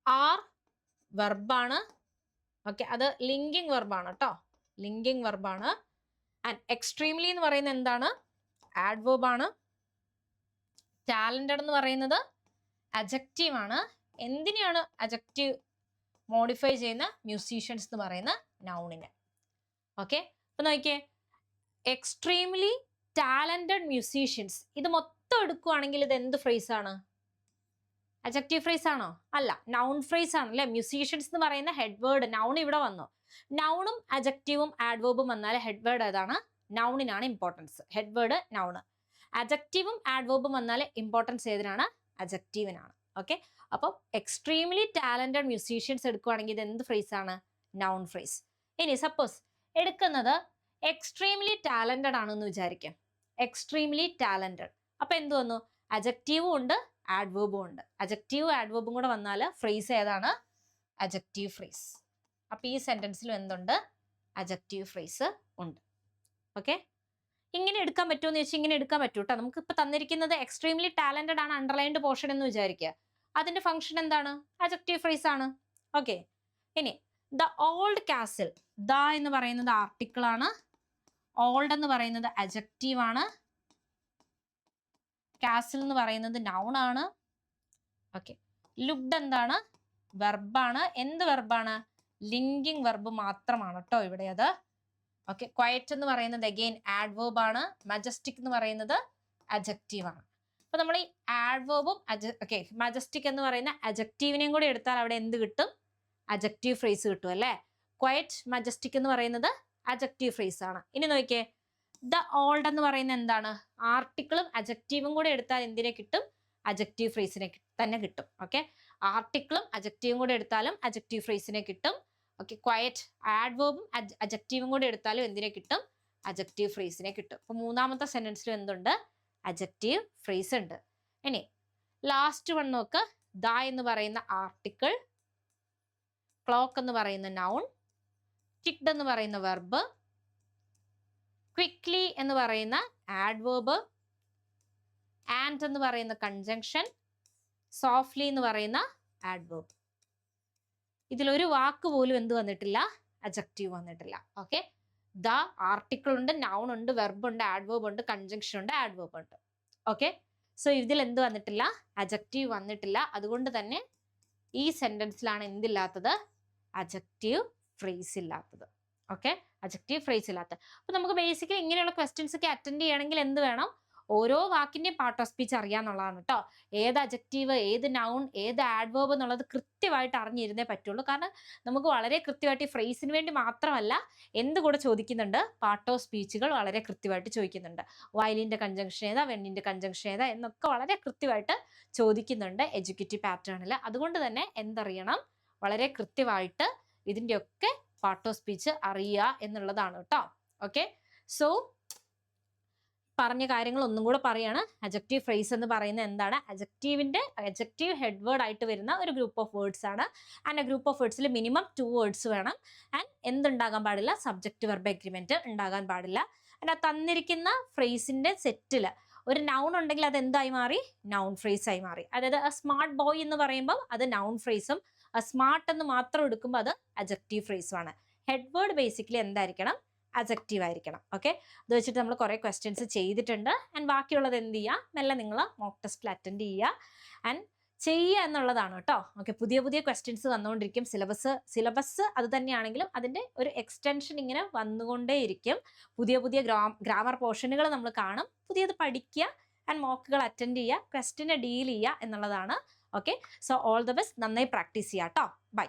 ആർ വെർബാണ്. ഓക്കെ, അത് ലിങ്കിങ് വെർബാണ് കേട്ടോ. ലിങ്കിങ് വെർബാണ്. ആൻഡ് എക്സ്ട്രീംലി എന്ന് പറയുന്നത് എന്താണ്? ആഡ്വേർബ് ആണ്. ടാലന്റഡ് എന്ന് പറയുന്നത് അജക്റ്റീവ് ആണ്. എന്തിനെയാണ് അജക്റ്റീവ് മോഡിഫൈ ചെയ്യുന്ന? മ്യൂസീഷ്യൻസ് എന്ന് പറയുന്ന നൗണിനെ. ഓക്കെ, അപ്പൊ നോക്കിയേ, എക്സ്ട്രീംലി ടാലന്റഡ് മ്യൂസീഷ്യൻസ്, ഇത് മൊത്തം എടുക്കുവാണെങ്കിൽ ഇത് എന്ത് ഫ്രേസ് ആണ്? അജക്റ്റീവ് ഫ്രേസ് ആണോ? അല്ല, നൗൺ ഫ്രേസ് ആണ് അല്ലെ. മ്യൂസീഷ്യൻസ് എന്ന് പറയുന്ന ഹെഡ് വേർഡ് നൗൺ ഇവിടെ വന്നു. നൗണും അജക്റ്റീവും ആഡ്വേർബും വന്നാൽ ഹെഡ് വേർഡ് ഏതാണ്? നൗണിനാണ് ഇമ്പോർട്ടൻസ്. Head word noun. അജക്റ്റീവും ആഡ്വേർബും വന്നാൽ ഇമ്പോർട്ടൻസ് ഏതിനാണ്? അജക്റ്റീവിനാണ്. ഓക്കെ, അപ്പോൾ എക്സ്ട്രീംലി ടാലന്റഡ് മ്യൂസീഷ്യൻസ് എടുക്കുവാണെങ്കിൽ ഇത് എന്ത് ഫ്രേസ് ആണ്? Noun phrase. ഇനി സപ്പോസ് എടുക്കുന്നത് എക്സ്ട്രീംലി ടാലന്റഡ് ആണെന്ന് വിചാരിക്കാം. എക്സ്ട്രീംലി ടാലന്റഡ്, അപ്പൊ എന്ത് വന്നു? അജക്റ്റീവും ഉണ്ട്, ആഡ്വേർബും ഉണ്ട്. അജക്റ്റീവും ആഡ്വേർബും കൂടെ വന്നാൽ ഫ്രേസ് ഏതാണ്? Adjective phrase. അപ്പൊ ഈ സെന്റൻസിലും എന്തുണ്ട്? അജക്റ്റീവ് ഫ്രേസ് ഉണ്ട്. ഓക്കെ, ഇങ്ങനെ എടുക്കാൻ പറ്റുമെന്ന് ചോദിച്ചാൽ ഇങ്ങനെ എടുക്കാൻ പറ്റൂ കേട്ടോ. നമുക്ക് ഇപ്പൊ തന്നിരിക്കുന്നത് എക്സ്ട്രീംലി ടാലന്റഡ് ആണ് അണ്ടർലൈൻഡ് പോർഷൻ എന്ന് വിചാരിക്കുക. അതിന്റെ ഫംഗ്ഷൻ എന്താണ്? അജക്റ്റീവ് ഫ്രേസ് ആണ്. ഓക്കെ, ഇനി ദ ഓൾഡ് കാസിൽ. ദ എന്ന് പറയുന്നത് ആർട്ടിക്കിൾ ആണ്. ഓൾഡ് എന്ന് പറയുന്നത് അജക്റ്റീവ് ആണ്. കാസിൽ എന്ന് പറയുന്നത് നൗൺ ആണ്. ഓക്കെ, ലുക്ഡ് എന്താണ്? വെർബാണ്. എന്ത് വെർബാണ്? ലിങ്കിങ് വെർബ് മാത്രമാണ് കേട്ടോ ഇവിടെ അത്. ഓക്കെ, ക്വയറ്റ് എന്ന് പറയുന്നത് അഗെയിൻ ആഡ്വേർബ് ആണ്. മജസ്റ്റിക് എന്ന് പറയുന്നത് അജക്റ്റീവ് ആണ്. അപ്പൊ നമ്മൾ ഈ ആഡ്വേർബും മജസ്റ്റിക് എന്ന് പറയുന്ന അജക്റ്റീവിനെയും കൂടി എടുത്താൽ അവിടെ എന്ത് കിട്ടും? അജക്റ്റീവ് ഫ്രേസ് കിട്ടും അല്ലേ. ക്വയറ്റ് മജസ്റ്റിക് എന്ന് പറയുന്നത് അജക്റ്റീവ് ഫ്രേസ് ആണ്. ഇനി നോക്കിയേ, ദ ഓൾഡ് എന്ന് പറയുന്നത് എന്താണ്? ആർട്ടിക്കിളും അജക്റ്റീവും കൂടെ എടുത്താൽ എന്തിനെ കിട്ടും? അജക്റ്റീവ് ഫ്രേസിനെ തന്നെ കിട്ടും. ഓക്കെ, ആർട്ടിക്കിളും അജക്റ്റീവും കൂടെ എടുത്താലും അജക്റ്റീവ് ഫ്രേസിനെ കിട്ടും. ഓക്കെ, ക്വയറ്റ് ആഡ്വേർബും അജക്റ്റീവും കൂടെ എടുത്താലും എന്തിനെ കിട്ടും? അജക്റ്റീവ് ഫ്രേസിനെ കിട്ടും. അപ്പൊ മൂന്നാമത്തെ സെന്റൻസിലും എന്തുണ്ട്? അജക്റ്റീവ് ഫ്രേസ് ഉണ്ട്. ഇനി ലാസ്റ്റ് വൺ നോക്ക്. ദ എന്ന് പറയുന്ന ആർട്ടിക്കിൾ, ക്ലോക്ക് എന്ന് പറയുന്ന നൗൺ, ടിക്ഡ് എന്ന് പറയുന്ന വെർബ്, ക്വിക്ലി എന്ന് പറയുന്ന ആഡ്വേർബ്, ആൻഡ് എന്ന് പറയുന്ന കൺജങ്ഷൻ, സോഫ്റ്റ്ലി എന്ന് പറയുന്ന ആഡ്വേർബ്. ഇതിലൊരു വാക്ക് പോലും എന്ത് വന്നിട്ടില്ല? അജക്റ്റീവ് വന്നിട്ടില്ല. ഓക്കെ, ദ ആർട്ടിക്കിൾ ഉണ്ട്, നൗൺ ഉണ്ട്, വെർബ് ഉണ്ട്, ആഡ്വേർബ് ഉണ്ട്, കൺജങ്ഷൻ ഉണ്ട്, ആഡ്വേർബ് ഉണ്ട്. ഓക്കെ, സോ ഇതിൽ എന്ത് വന്നിട്ടില്ല? അജക്റ്റീവ് വന്നിട്ടില്ല. അതുകൊണ്ട് തന്നെ ഈ സെന്റൻസിലാണ് എന്തില്ലാത്തത്? അജക്റ്റീവ് ഫ്രേസ് ഇല്ലാത്തത്. ഓക്കെ, അജക്റ്റീവ് ഫ്രേസ് ഇല്ലാത്തത്. അപ്പൊ നമുക്ക് ബേസിക്കലി ഇങ്ങനെയുള്ള ക്വസ്റ്റ്യൻസ് ഒക്കെ അറ്റൻഡ് ചെയ്യണമെങ്കിൽ എന്ത് വേണം? ഓരോ വാക്കിന്റെയും പാർട്ട് ഓഫ് സ്പീച്ച് അറിയാന്നുള്ളതാണ് കേട്ടോ. ഏത് അഡ്ജക്റ്റീവ്, ഏത് നൗൺ, ഏത് ആഡ്വേർബ് എന്നുള്ളത് കൃത്യമായിട്ട് അറിഞ്ഞിരുന്നേ പറ്റുള്ളൂ. കാരണം നമുക്ക് വളരെ കൃത്യമായിട്ട് ഈ ഫ്രേസിന് വേണ്ടി മാത്രമല്ല എന്ത് കൂടെ ചോദിക്കുന്നുണ്ട്, പാർട്ട് ഓഫ് സ്പീച്ചുകൾ വളരെ കൃത്യമായിട്ട് ചോദിക്കുന്നുണ്ട്. വയലിന്റെ കൺജങ്ഷൻ ഏതാ, വെണ്ണിന്റെ കൺജങ്ഷൻ ഏതാ എന്നൊക്കെ വളരെ കൃത്യമായിട്ട് ചോദിക്കുന്നുണ്ട് എഡ്യൂക്കേറ്റീവ് പാറ്റേണിൽ. അതുകൊണ്ട് തന്നെ എന്തറിയണം, വളരെ കൃത്യമായിട്ട് ഇതിൻ്റെയൊക്കെ പാർട്ട് ഓഫ് സ്പീച്ച് അറിയുക എന്നുള്ളതാണ് കേട്ടോ. ഓക്കെ, സോ പറഞ്ഞ കാര്യങ്ങൾ ഒന്നും കൂടെ പറയാണ്. അഡ്ജക്റ്റീവ് ഫ്രേസ് എന്ന് പറയുന്നത് എന്താണ്? അഡ്ജക്റ്റീവ് ഹെഡ് വേർഡ് ആയിട്ട് വരുന്ന ഒരു ഗ്രൂപ്പ് ഓഫ് വേർഡ്സ് ആണ്. ആൻഡ് ആ ഗ്രൂപ്പ് ഓഫ് വേർഡ്സിൽ മിനിമം 2 വേർഡ്സ് വേണം. ആൻഡ് എന്തുണ്ടാകാൻ പാടില്ല? സബ്ജക്റ്റ് വെർബ് എഗ്രിമെന്റ് ഉണ്ടാകാൻ പാടില്ല. ആൻഡ് ആ തന്നിരിക്കുന്ന ഫ്രേസിന്റെ സെറ്റിൽ ഒരു നൗൺ ഉണ്ടെങ്കിൽ അത് എന്തായി മാറി? നൗൺ ഫ്രേസ് ആയി മാറി. അതായത് a സ്മാർട്ട് ബോയ് എന്ന് പറയുമ്പോൾ അത് നൗൺ ഫ്രേസും, സ്മാർട്ട് എന്ന് മാത്രം എടുക്കുമ്പോൾ അത് അഡ്ജക്റ്റീവ് ഫ്രേസും ആണ്. ഹെഡ് വേർഡ് ബേസിക്കലി എന്തായിരിക്കണം? അഡ്ജക്റ്റീവ് ആയിരിക്കണം. ഓക്കെ, അത് വെച്ചിട്ട് നമ്മൾ കുറേ ക്വസ്റ്റ്യൻസ് ചെയ്തിട്ടുണ്ട്. ആൻഡ് ബാക്കിയുള്ളത് എന്ത് ചെയ്യുക? മെല്ലെ നിങ്ങൾ മോക്ക് ടെസ്റ്റിൽ അറ്റൻഡ് ചെയ്യുക ആൻഡ് ചെയ്യുക എന്നുള്ളതാണ് കേട്ടോ. ഓക്കെ, പുതിയ പുതിയ ക്വസ്റ്റ്യൻസ് വന്നുകൊണ്ടിരിക്കും. സിലബസ് അത് തന്നെയാണെങ്കിലും അതിൻ്റെ ഒരു എക്സ്റ്റൻഷൻ ഇങ്ങനെ വന്നുകൊണ്ടേയിരിക്കും. പുതിയ പുതിയ ഗ്രാമർ പോർഷനുകൾ നമ്മൾ കാണും. പുതിയത് പഠിക്കുക ആൻഡ് മോക്കുകൾ അറ്റൻഡ് ചെയ്യുക, ക്വസ്റ്റ്യനെ ഡീൽ ചെയ്യുക എന്നുള്ളതാണ്. Okay, so all the best. നന്നായി പ്രാക്ടീസ് ചെയ്യുക കേട്ടോ. ബൈ.